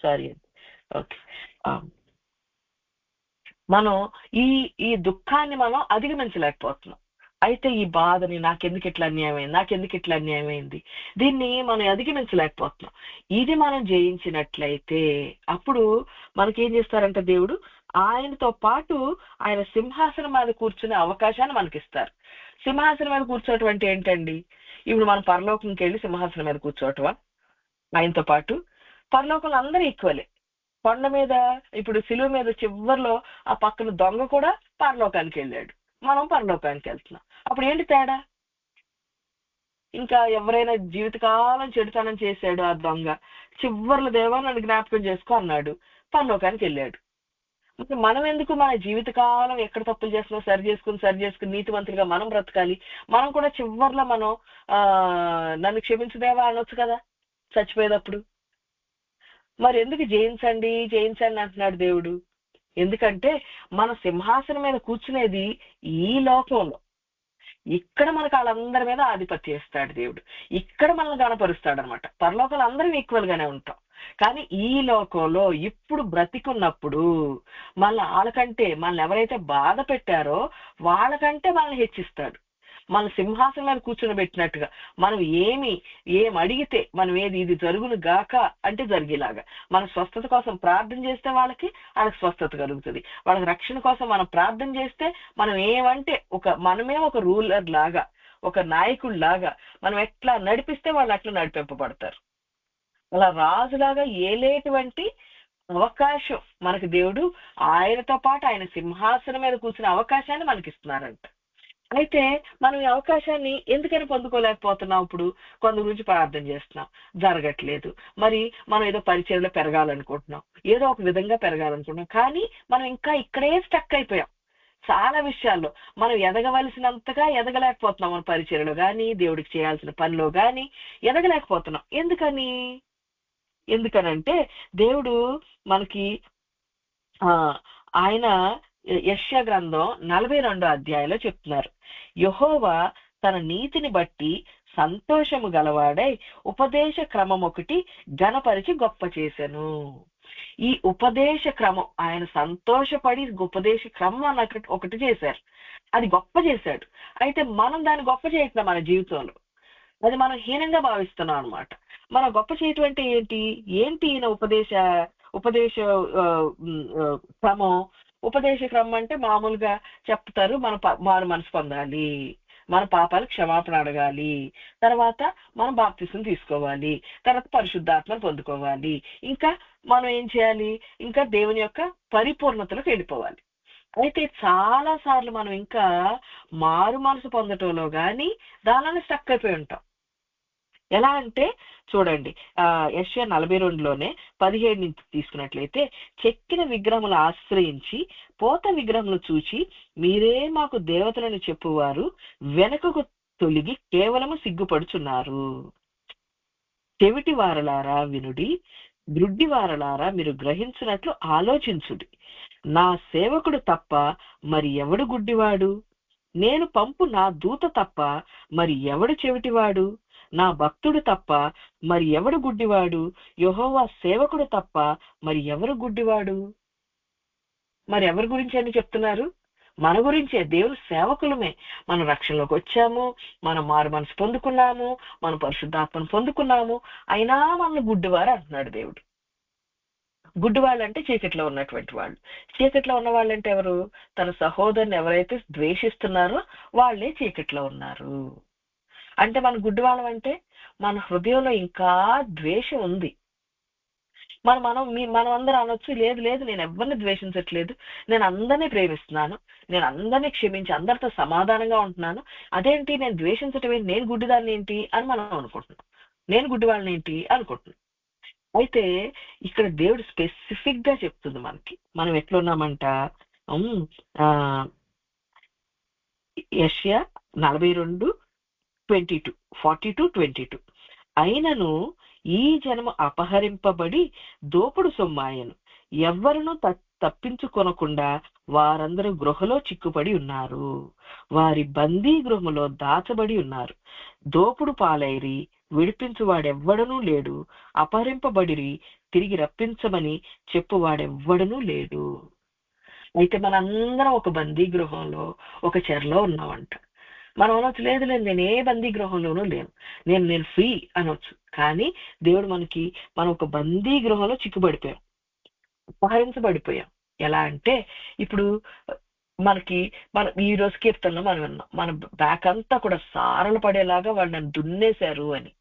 Sorry okay. మనం ఈ దుఃఖాన్ని మనం అధిగమించలేకపోతున్నాం. అయితే ఈ బాధని, నాకెందుకు ఇట్లా అన్యాయం అయింది, దీన్ని మనం అధిగమించలేకపోతున్నాం. ఇది మనం జయించినట్లయితే అప్పుడు మనకేం చేస్తారంటే దేవుడు ఆయనతో పాటు ఆయన సింహాసనం మీద కూర్చునే అవకాశాన్ని మనకిస్తారు. సింహాసనం మీద కూర్చోవటం అంటే ఏంటండి, ఇప్పుడు మనం పరలోకంకి వెళ్ళి సింహాసనం మీద కూర్చోవటమా? ఆయనతో పాటు పరలోకంలో అందరూ ఈక్వలే. కొండ మీద, ఇప్పుడు శిలువ మీద చివర్లో ఆ పక్కన దొంగ కూడా పరలోకానికి వెళ్ళాడు, మనం పరలోకానికి వెళ్తున్నాం. అప్పుడు ఏంటి తేడా? ఇంకా ఎవరైనా జీవితకాలం చెడుతనం చేశాడు ఆ దొంగ, చివర్ల దేవా నన్ను జ్ఞాపకం చేసుకో అన్నాడు, పరలోకానికి వెళ్ళాడు. మనం ఎందుకు మన జీవితకాలం ఎక్కడ తప్పులు చేస్తున్నాం సరి చేసుకుని నీతివంతులుగా మనం బ్రతకాలి? మనం కూడా చివర్లో మనం నన్ను క్షమించుదేవా అనొచ్చు కదా చచ్చిపోయేటప్పుడు. మరి ఎందుకు జయించండి అంటున్నాడు దేవుడు? ఎందుకంటే మన సింహాసనం మీద కూర్చునేది ఈ లోకంలో, ఇక్కడ మనకు వాళ్ళందరి మీద ఆధిపత్యం ఇస్తాడు దేవుడు, ఇక్కడ మనల్ని గణపరుస్తాడు అనమాట. పరలోకంలో అందరం ఈక్వల్ గానే ఉంటాం, కానీ ఈ లోకంలో ఇప్పుడు బ్రతికున్నప్పుడు మనల్ని ఎవరైతే బాధ పెట్టారో వాళ్ళకంటే మనల్ని హెచ్చిస్తాడు. మన సింహాసనం మీద కూర్చొని పెట్టినట్టుగా మనం ఏం అడిగితే, మనం ఇది జరుగును గాక అంటే జరిగేలాగా, మన స్వస్థత కోసం ప్రార్థన చేస్తే వాళ్ళకి స్వస్థత కలుగుతుంది. వాళ్ళకి రక్షణ కోసం మనం ప్రార్థన చేస్తే మనం ఏమంటే మనమే ఒక రూలర్ లాగా, ఒక నాయకుడు లాగా మనం ఎట్లా నడిపిస్తే వాళ్ళు అట్లా నడిపింపబడతారు. అలా రాజులాగా ఏలేటువంటి అవకాశం మనకి దేవుడు ఆయనతో పాటు ఆయన సింహాసనం మీద కూర్చునే అవకాశాన్ని మనకి ఇస్తున్నారంట. అయితే మనం ఈ అవకాశాన్ని ఎందుకని పొందుకోలేకపోతున్నాం? ఇప్పుడు కొంత గురించి ప్రార్థన చేస్తున్నాం, జరగట్లేదు. మరి మనం ఏదో పరిచయంలో పెరగాలనుకుంటున్నాం, ఏదో ఒక విధంగా పెరగాలనుకుంటున్నాం, కానీ మనం ఇంకా ఇక్కడే స్టక్ అయిపోయాం. చాలా విషయాల్లో మనం ఎదగవలసినంతగా ఎదగలేకపోతున్నాం. మన పరిచయంలో కానీ, దేవుడికి చేయాల్సిన పనిలో కానీ ఎదగలేకపోతున్నాం. ఎందుకనంటే దేవుడు మనకి ఆయన యెషయా గ్రంథం 42వ అధ్యాయంలో చెప్తున్నారు, యెహోవా తన నీతిని బట్టి సంతోషము గలవాడై ఉపదేశ క్రమం ఒకటి ఘనపరిచి గొప్ప చేశాను. ఈ ఉపదేశ క్రమం, ఆయన సంతోషపడి ఉపదేశ క్రమం అన్నట్టు ఒకటి చేశారు, అది గొప్ప చేశాడు. అయితే మనం దాన్ని గొప్ప చేయట్లేదు మన జీవితంలో, అది మనం హీనంగా భావిస్తున్నాం అనమాట. మనం గొప్ప చేయటం అంటే ఏంటి ఈయన ఉపదేశ క్రమం. ఉపదేశ క్రమం అంటే మామూలుగా చెప్తారు, మారు మనసు పొందాలి, మన పాపాలకు క్షమాపణ అడగాలి, తర్వాత మనం బాప్తిసం తీసుకోవాలి, తర్వాత పరిశుద్ధాత్మను పొందుకోవాలి, ఇంకా మనం ఏం చేయాలి, ఇంకా దేవుని యొక్క పరిపూర్ణతలకు వెళ్ళిపోవాలి. అయితే చాలా సార్లు మనం ఇంకా మారు మనసు పొందటంలో కానీ దానిని స్టక్ అయిపోయి ఉంటాం. ఎలా అంటే చూడండి, యెషయా 42లోనే 17 నుంచి తీసుకున్నట్లయితే, చెక్కిన విగ్రహములు ఆశ్రయించి పోత విగ్రహములు చూచి మీరే మాకు దేవతలను చెప్పువారు వెనకకు తొలిగి కేవలము సిగ్గుపడుచున్నారు. చెవిటి వారలారా వినుడి, గ్రుడ్డి వారలారా మీరు గ్రహించినట్లు ఆలోచించుడి. నా సేవకుడు తప్ప మరి ఎవడు గుడ్డివాడు? నేను పంపు నా దూత తప్ప మరి ఎవడు చెవిటివాడు? నా భక్తుడు తప్ప మరి ఎవడు గుడ్డివాడు? యెహోవా సేవకుడు తప్ప మరి ఎవరు గుడ్డివాడు? మరి ఎవరి గురించి అని చెప్తున్నారు? మన గురించే. దేవుని సేవకులమే. మనం రక్షణలోకి వచ్చాము, మనం మారు మనసు పొందుకున్నాము, మనం పరిశుద్ధాత్మను పొందుకున్నాము, అయినా మనల్ని గుడ్డివారు అంటున్నాడు దేవుడు. గుడ్డివాళ్ళు అంటే చీకట్లో ఉన్నటువంటి వాళ్ళు. చీకట్లో ఉన్న వాళ్ళంటే ఎవరు? తన సహోదరుని ఎవరైతే ద్వేషిస్తున్నారో వాళ్ళే చీకట్లో ఉన్నారు. అంటే మన గుడ్డివాళ్ళం అంటే మన హృదయంలో ఇంకా ద్వేషం ఉంది. మనం అందరం అనొచ్చు, లేదు లేదు నేను ఎవరిని ద్వేషించట్లేదు, నేను అందరినీ ప్రేమిస్తున్నాను, నేను అందరినీ క్షమించి అందరితో సమాధానంగా ఉంటున్నాను, అదేంటి నేను ద్వేషించటం ఏంటి, నేను గుడ్డిదాన్ని ఏంటి అని మనం అనుకుంటున్నాం, నేను గుడ్డివాళ్ళని ఏంటి అనుకుంటున్నాం. అయితే ఇక్కడ దేవుడు స్పెసిఫిక్ గా చెప్తుంది మనకి, మనం ఎట్లున్నామంట. యెషయా 42:22 అయినను ఈ జనము అపహరింపబడి దోపుడు సొమ్మాయను, ఎవ్వరును తప్పించుకొనకుండా వారందరూ గృహలో చిక్కుపడి ఉన్నారు, వారి బందీ గృహములో దాచబడి ఉన్నారు. దోపుడు పాలైరి, విడిపించువాడెవ్వడనూ లేడు, అపహరింపబడిరి, తిరిగి రప్పించమని చెప్పువాడెవ్వడనూ లేడు. అయితే మనందరం ఒక బందీ గృహంలో, ఒక చెరలో ఉన్నామంట. మనం అనొచ్చు, లేదు లేదు నేను ఏ బందీ గృహంలోనూ లేను, నేను ఫ్రీ అనొచ్చు. కానీ దేవుడు మనం ఒక బందీ గృహంలో చిక్కుబడిపోయాం, అపహరించబడిపోయాం. ఎలా అంటే ఇప్పుడు మనం ఈ రోజు కీర్తనలో మనం విన్నాం, మన బ్యాక్ అంతా కూడా సారలు పడేలాగా వాళ్ళు నన్ను దున్నేశారు అని.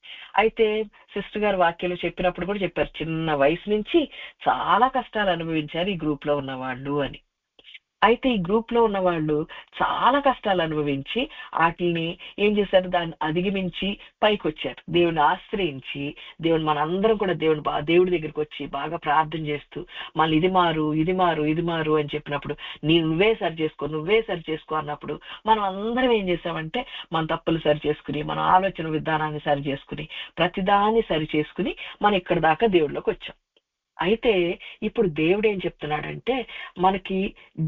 అయితే సిస్టర్ గారు వాక్యంలో చెప్పినప్పుడు కూడా చెప్పారు, చిన్న వయసు నుంచి చాలా కష్టాలు అనుభవించారు ఈ గ్రూప్ లో ఉన్న వాళ్ళు అని. అయితే ఈ గ్రూప్ లో ఉన్న వాళ్ళు చాలా కష్టాలు అనుభవించి వాటిని ఏం చేశారు, దాన్ని అధిగమించి పైకి వచ్చారు, దేవుని ఆశ్రయించి. మనందరం కూడా దేవుడి దగ్గరికి వచ్చి బాగా ప్రార్థన చేస్తూ మళ్ళీ ఇది మారు ఇది మారు ఇది మారు అని చెప్పినప్పుడు, నువ్వే సరి చేసుకో అన్నప్పుడు మనం అందరం ఏం చేసామంటే మన తప్పులు సరి చేసుకుని, మన ఆలోచన విధానాన్ని సరి చేసుకుని, ప్రతిదాన్ని సరి చేసుకుని మనం ఇక్కడ దాకా దేవుడిలోకి వచ్చాం. అయితే ఇప్పుడు దేవుడు ఏం చెప్తున్నాడంటే మనకి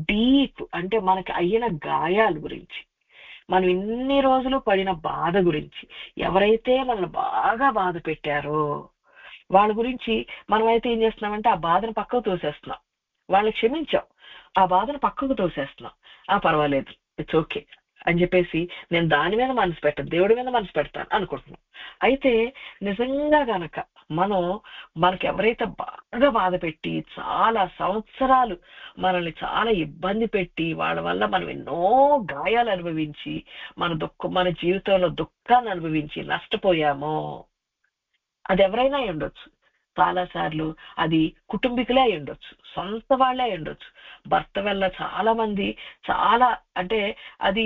డీప్, అంటే మనకి అయిన గాయాల గురించి, మనం ఇన్ని రోజులు పడిన బాధ గురించి, ఎవరైతే మనల్ని బాగా బాధ పెట్టారో వాళ్ళ గురించి మనమైతే ఏం చేస్తున్నామంటే ఆ బాధను పక్కకు తోసేస్తున్నాం, వాళ్ళని క్షమించాం, ఆ బాధను పక్కకు తోసేస్తున్నాం, పర్వాలేదు ఇట్స్ ఓకే అని చెప్పేసి నేను దాని మీద మనసు పెట్టను, దేవుడి మీద మనసు పెడతాను అనుకుంటున్నాం. అయితే నిజంగా గనక మనకి ఎవరైతే బాగా బాధ పెట్టి చాలా సంవత్సరాలు మనల్ని చాలా ఇబ్బంది పెట్టి వాళ్ళ వల్ల మనం ఎన్నో గాయాలు అనుభవించి మన జీవితంలో దుఃఖాన్ని అనుభవించి నష్టపోయామో, అది ఎవరైనా అయి ఉండొచ్చు. చాలా సార్లు అది కుటుంబీకులే అయి ఉండొచ్చు, సొంత వాళ్ళే అయి ఉండొచ్చు, భర్త వల్ల చాలా మంది చాలా, అంటే అది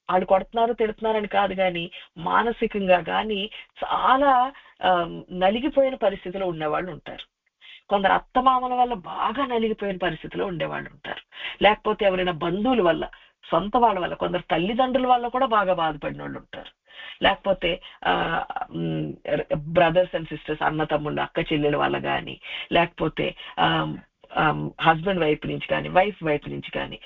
వాళ్ళు కొడుతున్నారు తిడుతున్నారని కాదు, కానీ మానసికంగా కానీ చాలా నలిగిపోయిన పరిస్థితిలో ఉండేవాళ్ళు ఉంటారు. కొందరు అత్తమామల వల్ల బాగా నలిగిపోయిన పరిస్థితిలో ఉండేవాళ్ళు ఉంటారు. లేకపోతే ఎవరైనా బంధువుల వల్ల, సొంత వాళ్ళ వల్ల, కొందరు తల్లిదండ్రుల వల్ల కూడా బాగా బాధపడిన వాళ్ళు ఉంటారు. లేకపోతే బ్రదర్స్ అండ్ సిస్టర్స్, అన్న తమ్ముళ్ళు అక్క చెల్లెల వల్ల కానీ, లేకపోతే హస్బెండ్ వైపు నుంచి కానీ, వైఫ్ వైపు నుంచి కానీ,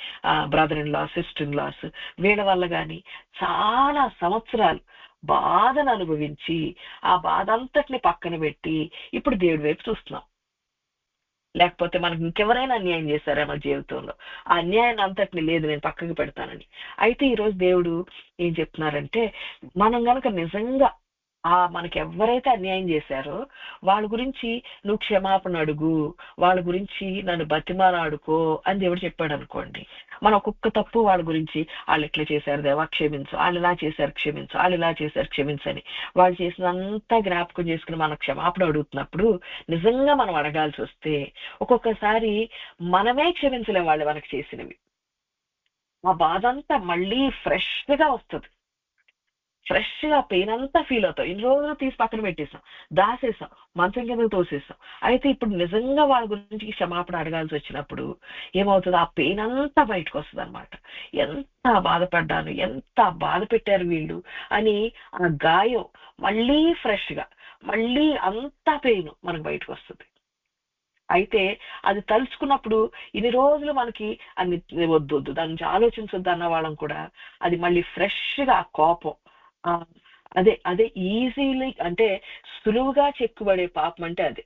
brother in laws, sister in laws, వీళ్ళ వల్ల కానీ చాలా సంవత్సరాలు బాధను అనుభవించి ఆ బాధ అంతటిని పక్కన పెట్టి ఇప్పుడు దేవుడి వైపు చూస్తున్నాం. లేకపోతే మనకి ఇంకెవరైనా అన్యాయం చేశారేమో జీవితంలో, ఆ అన్యాయాన్ని అంతటిని లేదు నేను పక్కకి పెడతానని. అయితే ఈరోజు దేవుడు ఏం చెప్తున్నారంటే మనం కనుక నిజంగా మనకి ఎవరైతే అన్యాయం చేశారో వాళ్ళ గురించి నువ్వు క్షమాపణ అడుగు, వాళ్ళ గురించి నన్ను బతిమాలాడుకో అని దేవుడు చెప్పాడు అనుకోండి. మనం ఒక్కొక్క తప్పు వాళ్ళ గురించి, వాళ్ళు ఇట్లా చేశారు దేవా క్షమించు, వాళ్ళు ఇలా చేశారు క్షమించు, వాళ్ళు ఇలా చేశారు క్షమించని వాళ్ళు చేసినంతా జ్ఞాపకం చేసుకుని మనం క్షమాపణ అడుగుతున్నప్పుడు నిజంగా మనం అడగాల్సి వస్తే ఒక్కొక్కసారి మనమే క్షమించలేం వాళ్ళు మనకు చేసినవి. ఆ బాధ అంతా మళ్ళీ ఫ్రెష్ గా వస్తుంది. ఫ్రెష్ గా పెయిన్ అంతా ఫీల్ అవుతాం. ఇన్ని రోజులు తీసి పక్కన పెట్టేసాం, దాసేసాం, మంచం కింద తోసేసాం. అయితే ఇప్పుడు నిజంగా వాళ్ళ గురించి క్షమాపణ అడగాల్సి వచ్చినప్పుడు ఏమవుతుంది, ఆ పెయిన్ అంతా బయటకు వస్తుంది అనమాట. ఎంత బాధపడ్డాను, ఎంత బాధ పెట్టారు వీళ్ళు అని ఆ గాయం మళ్ళీ ఫ్రెష్ గా, మళ్ళీ అంతా పెయిన్ మనకు బయటకు వస్తుంది. అయితే అది తలుచుకున్నప్పుడు ఇన్ని రోజులు మనకి అది వద్దు వద్దు దాని నుంచి ఆలోచించొద్దు అన్న వాళ్ళం కూడా అది మళ్ళీ ఫ్రెష్ గా ఆ కోపం, ఆ అదే అదే ఈజీలీ అంటే సులువుగా చెక్కుబడే పాపం అంటే అదే.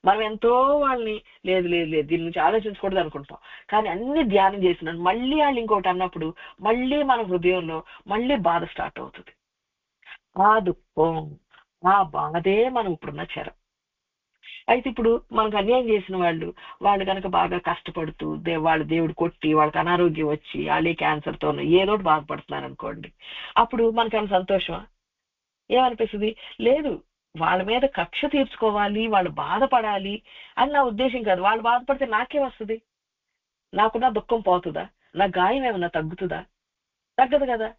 మనం ఎంతో వాళ్ళని లేదు లేదు లేదు దీని నుంచి ఆలోచించకూడదు అనుకుంటాం, కానీ అన్ని ధ్యానం చేసినాను మళ్ళీ వాళ్ళు ఇంకోటి అన్నప్పుడు మళ్ళీ మన హృదయంలో మళ్ళీ బాధ స్టార్ట్ అవుతుంది. ఆ దుఃఖం, ఆ బాధే మనం ఇప్పుడున్న చెర. అయితే ఇప్పుడు మనకు అన్యాయం చేసిన వాళ్ళు కనుక బాగా కష్టపడుతూ వాళ్ళ దేవుడు కొట్టి వాళ్ళకి అనారోగ్యం వచ్చి వాళ్ళే క్యాన్సర్తో ఏదో ఒకటి బాధపడుతున్నారు అనుకోండి, అప్పుడు మనకేమైనా సంతోషమా? ఏమనిపిస్తుంది? లేదు. వాళ్ళ మీద కక్ష తీర్చుకోవాలి, వాళ్ళు బాధపడాలి అని నా ఉద్దేశం కాదు. వాళ్ళు బాధపడితే నాకేం వస్తుంది? నాకున్న దుఃఖం పోతుందా? నా గాయం ఏమన్నా తగ్గుతుందా? తగ్గదు కదా.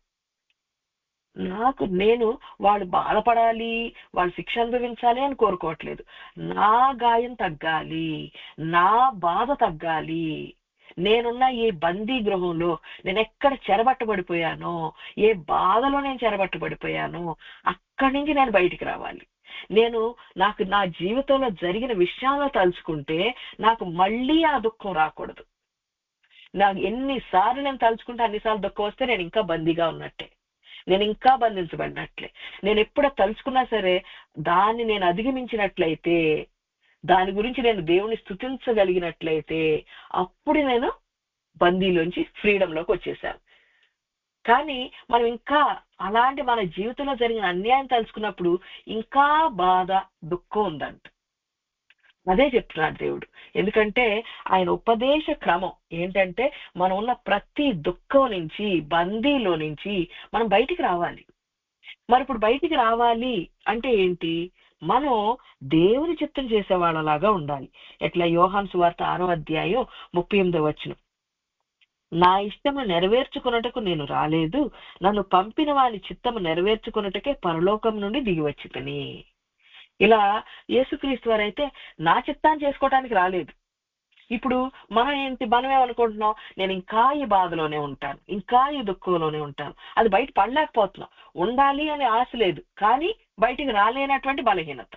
నేను వాళ్ళు బాధపడాలి, వాళ్ళు శిక్ష అనుభవించాలి అని కోరుకోవట్లేదు. నా గాయం తగ్గాలి, నా బాధ తగ్గాలి. నేనున్న ఈ బందీ గృహంలో నేను ఎక్కడ చెరబట్టబడిపోయానో, ఏ బాధలో నేను చెరబట్టబడిపోయానో అక్కడి నుంచి నేను బయటికి రావాలి. నాకు నా జీవితంలో జరిగిన విషయాల్లో తలుచుకుంటే నాకు మళ్ళీ ఆ దుఃఖం రాకూడదు. నాకు ఎన్నిసార్లు నేను తలుచుకుంటే అన్నిసార్లు దుఃఖం వస్తే నేను ఇంకా బందీగా ఉన్నట్టే, నేను ఇంకా బంధించబడినట్లే. నేను ఎప్పుడో తలుచుకున్నా సరే దాన్ని నేను అధిగమించినట్లయితే, దాని గురించి నేను దేవుని స్తుతించగలిగినట్లయితే అప్పుడు నేను బందీలోంచి ఫ్రీడంలోకి వచ్చేసాను. కానీ మనం ఇంకా అలాంటి మన జీవితంలో జరిగిన అన్యాయం తలుచుకున్నప్పుడు ఇంకా బాధ, దుఃఖం ఉందంట. అదే చెప్తున్నాడు దేవుడు. ఎందుకంటే ఆయన ఉపదేశ క్రమం ఏంటంటే మనం ఉన్న ప్రతి దుఃఖం నుంచి, బందీలో నుంచి మనం బయటికి రావాలి. మరి ఇప్పుడు బయటికి రావాలి అంటే ఏంటి? మనం దేవుని చిత్తం చేసే వాళ్ళలాగా ఉండాలి. ఎట్లా? యోహాను సువార్త 6వ అధ్యాయం 38వ వచనం, నా ఇష్టము నెరవేర్చుకున్నటకు నేను రాలేదు, నన్ను పంపిన వాని చిత్తము నెరవేర్చుకున్నటకే పరలోకం నుండి దిగి వచ్చితిని. ఇలా యేసుక్రీస్తు వారైతే నా చిత్తాన్ని చేసుకోవడానికి రాలేదు. ఇప్పుడు మనమేమనుకుంటున్నాం, నేను ఇంకా ఈ బాధలోనే ఉంటాను, ఇంకా ఈ దుఃఖంలోనే ఉంటాను, అది బయట పడలేకపోతున్నాం. ఉండాలి అనే ఆశ లేదు, కానీ బయటికి రాలేనటువంటి బలహీనత.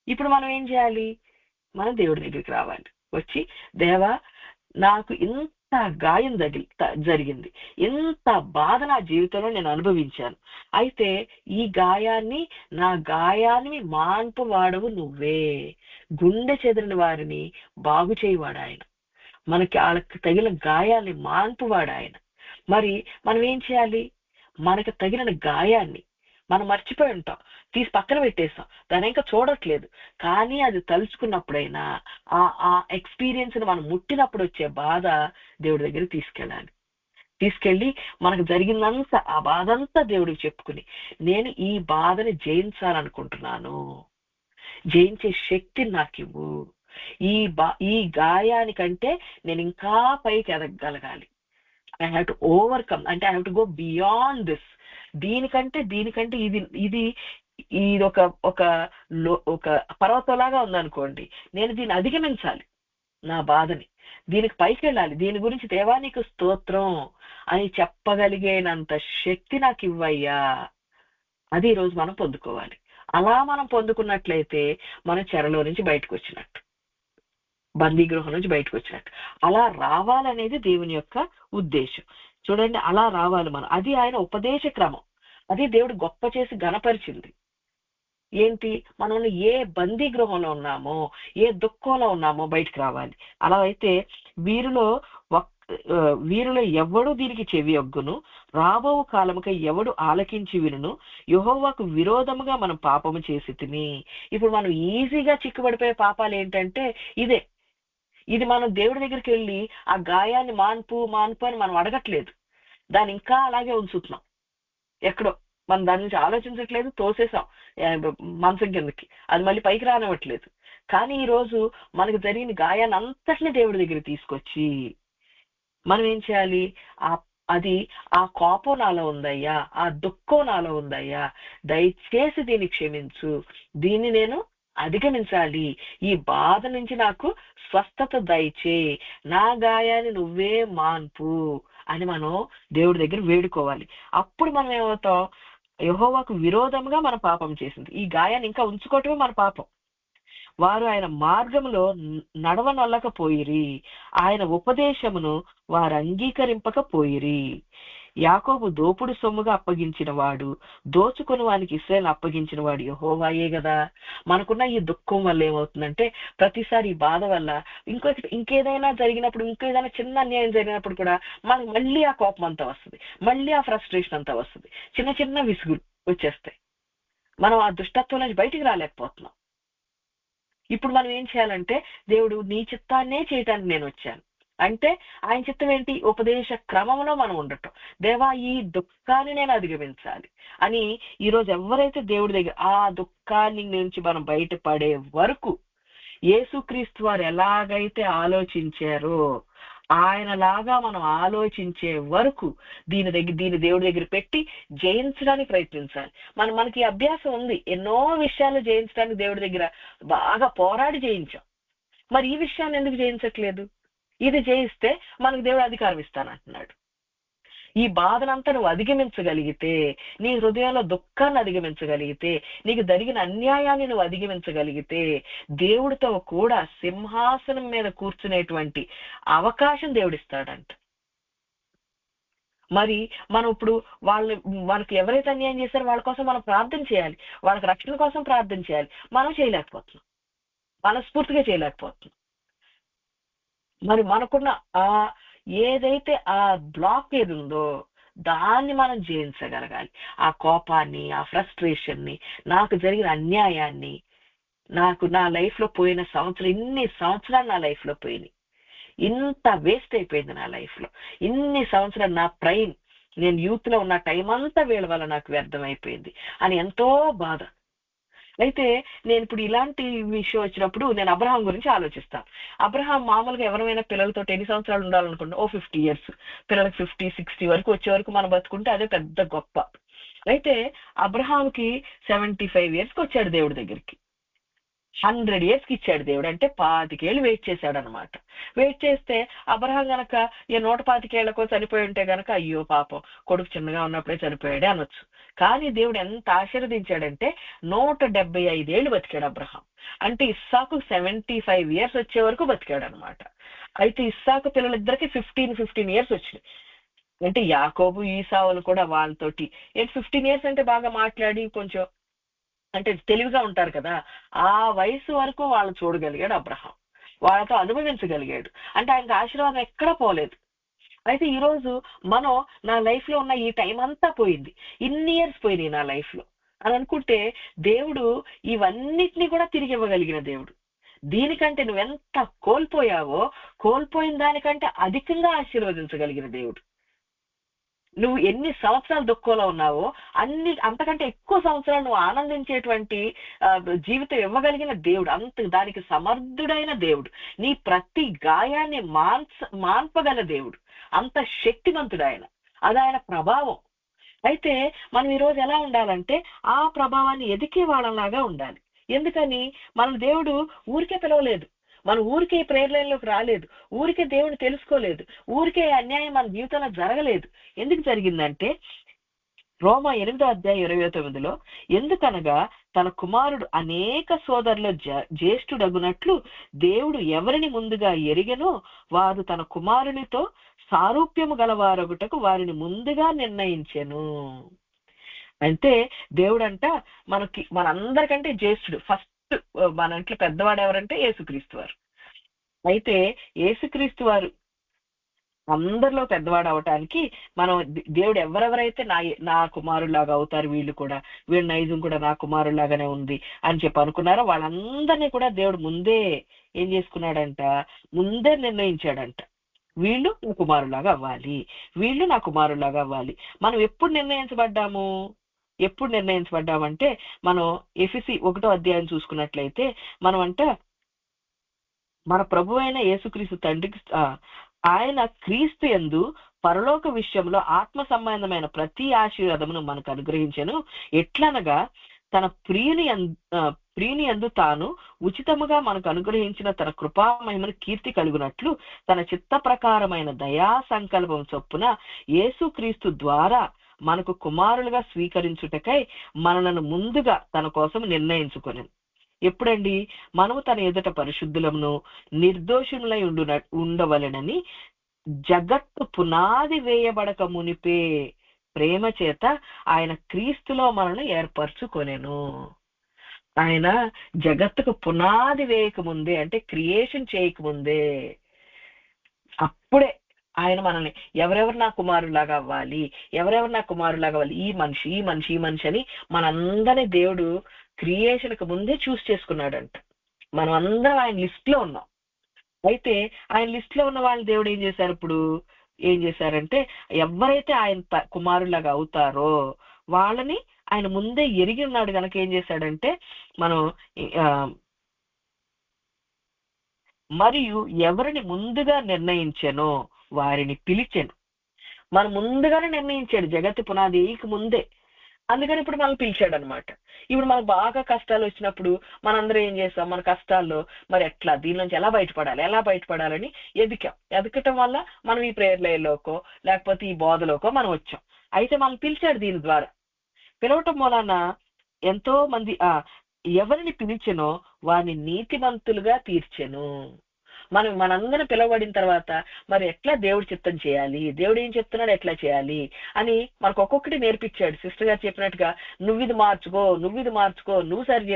ఇప్పుడు మనం ఏం చేయాలి? మనం దేవుడి దగ్గరికి రావాలి. వచ్చి, దేవా నాకు ఇంత గాయం జరిగింది, ఇంత బాధ నా జీవితంలో నేను అనుభవించాను. అయితే ఈ నా గాయాన్ని మాన్పు వాడవు నువ్వే. గుండె చెదిరిన వారిని బాగు చేయవాడు ఆయన. వాళ్ళకి తగిన గాయాన్ని మాన్పువాడు ఆయన. మరి మనం ఏం చేయాలి? మనకు తగిన గాయాన్ని మనం మర్చిపోయి ఉంటాం, తీసి పక్కన పెట్టేస్తాం, దాని ఇంకా చూడట్లేదు. కానీ అది తలుచుకున్నప్పుడైనా ఆ ఎక్స్పీరియన్స్ ని మనం ముట్టినప్పుడు వచ్చే బాధ దేవుడి దగ్గర తీసుకెళ్ళి మనకు జరిగిందంతా ఆ బాధ అంతా దేవుడికి చెప్పుకుని, నేను ఈ బాధని జయించాలనుకుంటున్నాను, జయించే శక్తిని నాకు ఇవ్వు, ఈ గాయానికంటే నేను ఇంకా పైకి ఎదగగలగాలి. ఐ హ్యావ్ టు ఓవర్కమ్, అంటే I have to go beyond this. దీనికంటే ఇది ఒక పర్వతంలాగా ఉందనుకోండి, నేను దీన్ని అధిగమించాలి, నా బాధని, దీనికి పైకి వెళ్ళాలి, దీని గురించి దేవా నీకు స్తోత్రం అని చెప్పగలిగేనంత శక్తి నాకు ఇవ్వయ్యా. అది ఈరోజు మనం పొందుకోవాలి. అలా మనం పొందుకున్నట్లయితే మనం చెరలో నుంచి బయటకు వచ్చినట్టు, బందీ గృహం నుంచి బయటకు వచ్చినట్టు. అలా రావాలనేది దేవుని యొక్క ఉద్దేశం. చూడండి, అలా రావాలి మనం. అది ఆయన ఉపదేశ క్రమం. అది దేవుడు గొప్ప చేసి గణపరిచింది. ఏంటి? మనం ఏ బందీ గృహంలో ఉన్నామో, ఏ దుఃఖంలో ఉన్నామో బయటకు రావాలి. అలా అయితే వీరిలో ఎవడు దీనికి చెవి ఒగ్గును, రాబో కాలముకై ఎవడు ఆలకించి వినును, యెహోవాకు విరోధముగా మనం పాపము చేసి తిని. ఇప్పుడు మనం ఈజీగా చిక్కుబడిపోయే పాపాలు ఏంటంటే ఇది మనం దేవుడి దగ్గరికి వెళ్ళి ఆ గాయాన్ని మాన్పు అని మనం అడగట్లేదు, దాన్ని ఇంకా అలాగే ఉంచుతున్నాం. ఎక్కడో మనం దాని నుంచి ఆలోచించట్లేదు, తోసేసాం మంచం కిందకి, అది మళ్ళీ పైకి రానివ్వట్లేదు. కానీ ఈ రోజు మనకు జరిగిన గాయాన్ని అంతటినీ దేవుడి దగ్గర తీసుకొచ్చి మనం ఏం చేయాలి? ఆ అది ఆ కోపం నాలో ఉందయ్యా, ఆ దుఃఖం నాలో ఉందయ్యా, దయచేసి దీన్ని క్షమించు, దీన్ని నేను అధిగమించాలి, ఈ బాధ నుంచి నాకు స్వస్థత దయచే, నా గాయాన్ని నువ్వే మాన్పు అని మనం దేవుడి దగ్గర వేడుకోవాలి. అప్పుడు మనం ఏమవుతాం, యెహోవాకు విరోధంగా మన పాపం చేసింది, ఈ గాయాన్ని ఇంకా ఉంచుకోవటమే మన పాపం. వారు ఆయన మార్గములో నడవనొల్లకపోయిరి, ఆయన ఉపదేశమును వారు అంగీకరింపకపోయిరి. యాకోబు దోపుడు సొమ్ముగా అప్పగించిన వాడు, దోచుకుని వానికి ఇశ్రాయేలు అప్పగించిన వాడు యెహోవాయే కదా. మనకున్న ఈ దుఃఖం వల్ల ఏమవుతుందంటే, ప్రతిసారి ఈ బాధ వల్ల ఇంకేదైనా జరిగినప్పుడు, ఇంకేదైనా చిన్న అన్యాయం జరిగినప్పుడు కూడా మనకు మళ్ళీ ఆ కోపం అంతా వస్తుంది, మళ్ళీ ఆ ఫ్రస్ట్రేషన్ అంతా వస్తుంది, చిన్న చిన్న విసుగులు వచ్చేస్తాయి. మనం ఆ దుష్టత్వం నుంచి బయటికి రాలేకపోతున్నాం. ఇప్పుడు మనం ఏం చేయాలంటే, దేవుడు నీ చిత్తాన్నే చేయటానికి నేను వచ్చాను అంటే, ఆయన చిత్తం ఏంటి? ఉపదేశ క్రమంలో మనం ఉండటం. దేవా, ఈ దుఃఖాన్ని నేను అధిగమించాలి అని ఈరోజు ఎవరైతే దేవుడి దగ్గర ఆ దుఃఖాన్ని నుంచి మనం బయటపడే వరకు, యేసుక్రీస్తు వారు ఎలాగైతే ఆలోచించారో ఆయనలాగా మనం ఆలోచించే వరకు దీని దేవుడి దగ్గర పెట్టి జయించడానికి ప్రయత్నించాలి. మనకి అభ్యాసం ఉంది, ఎన్నో విషయాలు జయించడానికి దేవుడి దగ్గర బాగా పోరాడి జయించాం. మరి ఈ విషయాన్ని ఎందుకు జయించట్లేదు? ఇది జయిస్తే మనకు దేవుడు అధికారం ఇస్తానంటున్నాడు. ఈ బాధనంతా నువ్వు అధిగమించగలిగితే, నీ హృదయంలో దుఃఖాన్ని అధిగమించగలిగితే, నీకు జరిగిన అన్యాయాన్ని నువ్వు అధిగమించగలిగితే, దేవుడితో కూడా సింహాసనం మీద కూర్చునేటువంటి అవకాశం దేవుడిస్తాడంట. మరి మనం ఇప్పుడు వాళ్ళకి ఎవరైతే అన్యాయం చేశారో వాళ్ళ కోసం మనం ప్రార్థన చేయాలి, వాళ్ళకి రక్షణ కోసం ప్రార్థన చేయాలి. మనం చేయలేకపోతున్నాం, మనస్ఫూర్తిగా చేయలేకపోతున్నాం. మరి మనకున్న ఏదైతే ఆ బ్లాక్ ఏది ఉందో దాన్ని మనం జయించగలగాలి. ఆ కోపాన్ని, ఆ ఫ్రస్ట్రేషన్ ని, నాకు జరిగిన అన్యాయాన్ని, నా లైఫ్ లో పోయిన ఇన్ని సంవత్సరాలు నా లైఫ్ లో పోయినాయి, ఇంత వేస్ట్ అయిపోయింది నా లైఫ్ లో, ఇన్ని సంవత్సరాలు నా ప్రైమ్, నేను యూత్ లో ఉన్న టైం అంతా వీళ్ళ వల్ల నాకు వ్యర్థం అయిపోయింది అని ఎంతో బాధ. అయితే నేను ఇప్పుడు ఇలాంటి విషయం వచ్చినప్పుడు నేను అబ్రహాం గురించి ఆలోచిస్తాను. అబ్రహాం మామూలుగా ఎవరైనా పిల్లలతో ఎన్ని సంవత్సరాలు ఉండాలనుకుంటా, 50 years, పిల్లలకు 50, 60 వరకు వచ్చే వరకు మనం బతుకుంటే అదే పెద్ద గొప్ప. అయితే అబ్రహాంకి 75 years వచ్చాడు దేవుడి దగ్గరికి. 100 years ఇచ్చాడు దేవుడు, అంటే 25 ఏళ్ళు వెయిట్ చేశాడు అనమాట. వెయిట్ చేస్తే అబ్రహాం గనక 125 ఏళ్లకో చనిపోయి ఉంటే గనక, అయ్యో పాపం, కొడుకు చిన్నగా ఉన్నప్పుడే చనిపోయాడే అనొచ్చు. కానీ దేవుడు ఎంత ఆశీర్వదించాడంటే 175 ఏళ్ళు బతికాడు అబ్రహాం. అంటే ఇస్సాకు 75 years వచ్చే వరకు బతికాడు అనమాట. అయితే ఇస్సాకు పిల్లలిద్దరికి 15 years వచ్చినాయి. అంటే యాకోబు, ఈసావులు కూడా వాళ్ళతోటి 15 years అంటే బాగా మాట్లాడి కొంచెం అంటే తెలివిగా ఉంటారు కదా, ఆ వయసు వరకు వాళ్ళు చూడగలిగాడు అబ్రహాం, వాళ్ళతో అనుభవించగలిగాడు. అంటే ఆయనకు ఆశీర్వాదం ఎక్కడా పోలేదు. అయితే ఈరోజు మనం, నా లైఫ్ లో ఉన్న ఈ టైం అంతా పోయింది, ఇన్ని ఇయర్స్ పోయినాయి నా లైఫ్ లో అని అనుకుంటే, దేవుడు ఇవన్నిటినీ కూడా తిరిగి ఇవ్వగలిగిన దేవుడు. దీనికంటే నువ్వెంత కోల్పోయావో, కోల్పోయిన దానికంటే అధికంగా ఆశీర్వదించగలిగిన దేవుడు. నువ్వు ఎన్ని సంవత్సరాలు దుఃఖంలో ఉన్నావో అంతకంటే ఎక్కువ సంవత్సరాలు నువ్వు ఆనందించేటువంటి జీవితం ఇవ్వగలిగిన దేవుడు, దానికి సమర్థుడైన దేవుడు, నీ ప్రతి గాయాన్ని మాన్పగల దేవుడు, అంత శక్తివంతుడు ఆయన. అది ఆయన ప్రభావం. అయితే మనం ఈరోజు ఎలా ఉండాలంటే, ఆ ప్రభావాన్ని ఎదికే వాళ్ళలాగా ఉండాలి. ఎందుకని? మన దేవుడు ఊరికే పిలవలేదు, మనం ఊరికే ఈ ప్రేయర్ లైన్లోకి రాలేదు, ఊరికే దేవుని తెలుసుకోలేదు, ఊరికే అన్యాయం మన జీవితంలో జరగలేదు. ఎందుకు జరిగిందంటే, రోమా 8:29 ఎందుకనగా తన కుమారుడు అనేక సోదరుల జ్యేష్ఠుడగునట్లు దేవుడు ఎవరిని ముందుగా ఎరిగెనో వారు తన కుమారునితో సారూప్యము గలవారొకటకు వారిని ముందుగా నిర్ణయించెను. అంటే దేవుడంట మనందరికంటే జ్యేష్ఠుడు, ఫస్ట్ మన ఇంట్లో పెద్దవాడు ఎవరంటే యేసుక్రీస్తు వారు. అయితే యేసుక్రీస్తు వారు అందరిలో పెద్దవాడు అవటానికి మనం దేవుడు ఎవరెవరైతే నా కుమారులాగా అవుతారు, వీళ్ళ నైజం కూడా నా కుమారులాగానే ఉంది అని చెప్పి అనుకున్నారో వాళ్ళందరినీ కూడా దేవుడు ముందే ఏం చేసుకున్నాడంట, ముందే నిర్ణయించాడంట, వీళ్ళు నా కుమారులాగా అవ్వాలి, వీళ్ళు నా కుమారులాగా అవ్వాలి. మనం ఎప్పుడు నిర్ణయించబడ్డామంటే, మనం ఎఫెసీ 1వ అధ్యాయం చూసుకున్నట్లయితే, మనం మన ప్రభు అయిన యేసుక్రీస్తు తండ్రికి ఆయన క్రీస్తు యందు పరలోక విషయంలో ఆత్మ సంబంధమైన ప్రతి ఆశీర్వాదమును మనకు అనుగ్రహించెను. ఎట్లనగా తన ప్రియుని యందు తాను ఉచితముగా మనకు అనుగ్రహించిన తన కృపామహిమను కీర్తి కలుగునట్లు తన చిత్త ప్రకారమైన దయా సంకల్పం చొప్పున యేసుక్రీస్తు ద్వారా మనకు కుమారులుగా స్వీకరించుటకై మనలను ముందుగా తన కోసం నిర్ణయించుకొనెను. ఎప్పుడండి? మనము తన ఎదుట పరిశుద్ధులమును నిర్దోషులై ఉండవలెనని జగత్తు పునాది వేయబడక మునిపే ప్రేమ చేత ఆయన క్రీస్తులో మనల్ని ఏర్పరచుకొనెను. ఆయన జగత్తుకు పునాది వేయకముందే, అంటే క్రియేషన్ చేయకముందే, అప్పుడే ఆయన మనల్ని ఎవరెవరు నా కుమారులాగా అవ్వాలి, ఎవరెవరు నా కుమారులాగా అవ్వాలి, ఈ మనిషి ఈ మనిషి ఈ మనిషి అని మనందరినీ దేవుడు క్రియేషన్కి ముందే చూస్ చేసుకున్నాడంట. మనం అందరం ఆయన లిస్ట్ లో ఉన్నాం. అయితే ఆయన లిస్ట్ లో ఉన్న వాళ్ళని దేవుడు ఏం చేశారంటే ఎవరైతే ఆయన కుమారులాగా అవుతారో వాళ్ళని ఆయన ముందే ఎరిగి ఉన్నాడు కనుక ఏం చేశాడంటే మనం మరియు ఎవరిని ముందుగా నిర్ణయించానో వారిని పిలిచాను. మనం ముందుగానే నిర్ణయించాడు, జగత్తు పునాదికి ముందే. అందుకని ఇప్పుడు మనం పిలిచాడు అనమాట. ఇప్పుడు మనకు బాగా కష్టాలు వచ్చినప్పుడు మనందరం ఏం చేస్తాం? మన కష్టాల్లో మరి దీని నుంచి ఎలా బయటపడాలని ఎదకటం వల్ల మనం ఈ ప్రేయర్ లైన్లోకో లేకపోతే ఈ బోధలోకో మనం వచ్చాం. అయితే మనం పిలిచాడు. దీని ద్వారా పిలవటం వలన ఎంతో మంది ఎవరిని పిలిచెనో వారిని నీతిమంతులుగా తీర్చెను. మనందరం పిలవబడిన తర్వాత మరి ఎట్లా దేవుడి చిత్తం చేయాలి, దేవుడు ఏం చెప్తున్నాడు ఎట్లా చేయాలి అని మనకు ఒక్కొక్కటి నేర్పించాడు. సిస్టర్ గారు చెప్పినట్టుగా నువ్వు ఇది మార్చుకో, నువ్వు సరి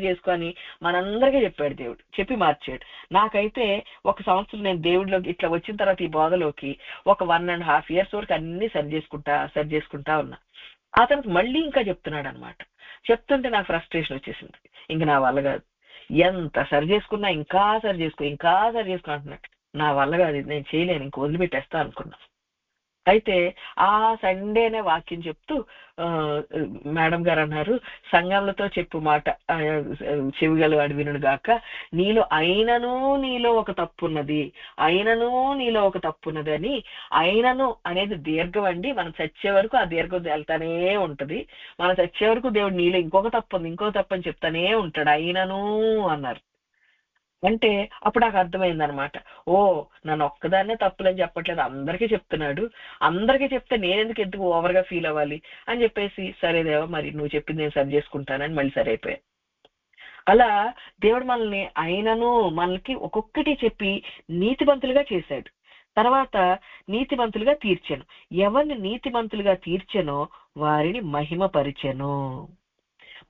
చేసుకో అని మనందరికీ చెప్పాడు. దేవుడు చెప్పి మార్చాడు. నాకైతే ఒక సంవత్సరం నేను దేవుడిలోకి ఇట్లా వచ్చిన తర్వాత ఈ బోధలోకి ఒక 1.5 years వరకు అన్ని సరి చేసుకుంటా ఉన్నా. ఆ తర్వాత మళ్ళీ ఇంకా చెప్తున్నాడు అనమాట. చెప్తుంటే నాకు ఫ్రస్ట్రేషన్ వచ్చేసింది. ఇంక నా వల్ల కాదు, ఎంత సరి చేసుకున్నా ఇంకా సరి చేసుకో అంటున్నాడు. నా వల్ల కాదు, నేను చేయలేను, ఇంక వదిలిపెట్టేస్తా అనుకున్నా. అయితే ఆ సండేనే వాక్యం చెప్తూ మేడం గారు అన్నారు, సంఘములతో చెప్పు మాట చెవిగల వాడు వినుడు గాక, నీలో ఒక తప్పు ఉన్నది అని. అయినను అనేది దీర్ఘం అండి. మనం చచ్చే వరకు ఆ దీర్ఘం వెళ్తానే ఉంటది. మనం చచ్చే వరకు దేవుడు నీలో ఇంకో తప్పు అని చెప్తానే ఉంటాడు. అయినను అన్నారు. అంటే అప్పుడు నాకు అర్థమైందనమాట, నన్ను ఒక్కదాన్నే తప్పులని చెప్పట్లేదు, అందరికీ చెప్తున్నాడు. అందరికీ చెప్తే నేనెందుకు ఓవర్గా ఫీల్ అవ్వాలి అని చెప్పేసి, సరేదేవా మరి నువ్వు చెప్పింది నేను సరి చేసుకుంటానని మళ్ళీ సరి అయిపోయాను. అలా దేవుడు మనకి ఒక్కొక్కటి చెప్పి నీతిమంతులుగా చేశాడు. తర్వాత నీతిమంతులుగా తీర్చాను. ఎవరిని నీతిమంతులుగా తీర్చానో వారిని మహిమపరిచెను.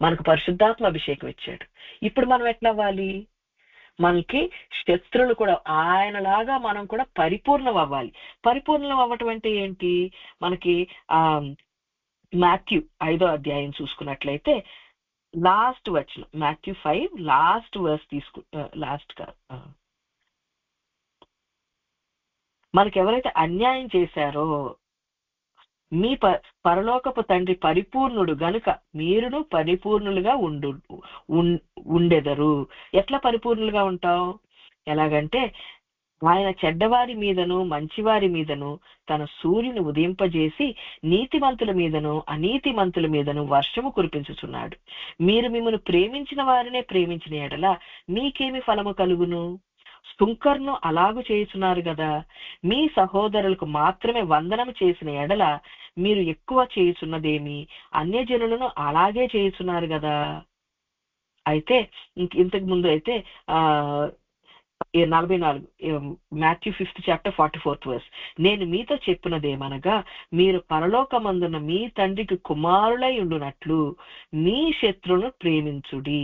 మనకు పరిశుద్ధాత్మ అభిషేకం ఇచ్చాడు. ఇప్పుడు మనం ఎట్లా అవ్వాలి? మనకి శత్రువులు కూడా ఆయనలాగా మనం కూడా పరిపూర్ణం అవ్వాలి. పరిపూర్ణం అవ్వటం అంటే ఏంటి? మనకి మాథ్యూ 5వ అధ్యాయం చూసుకున్నట్లయితే లాస్ట్ వచనం, మాథ్యూ 5 లాస్ట్ వర్స్ మనకి ఎవరైతే అన్యాయం చేశారో మీ పరలోకపు తండ్రి పరిపూర్ణుడు గనుక మీరును పరిపూర్ణులుగా ఉండెదరు. ఎట్లా పరిపూర్ణులుగా ఉంటాం? ఎలాగంటే ఆయన చెడ్డవారి మీదను మంచివారి మీదను తన సూర్యుని ఉదయింపజేసి నీతిమంతుల మీదను అనీతిమంతుల మీదను వర్షము కురిపించుచున్నాడు. మీరు మిమ్మల్ని ప్రేమించిన వారినే ప్రేమించిన ఎడల మీకేమి ఫలము కలుగును? సుంకర్ను అలాగు చేయుచున్నారు కదా. మీ సహోదరులకు మాత్రమే వందనము చేసిన ఎడల మీరు ఎక్కువ చేయుచున్నదేమి? అన్యజనులను అలాగే చేయుచున్నారు కదా. అయితే ఇంతకు ముందు అయితే 44 Matthew 5th chapter 44th verse, నేను మీతో చెప్పినదేమనగా మీరు పరలోకమందున్న మీ తండ్రికి కుమారులై ఉండునట్లు మీ శత్రువును ప్రేమించుడి,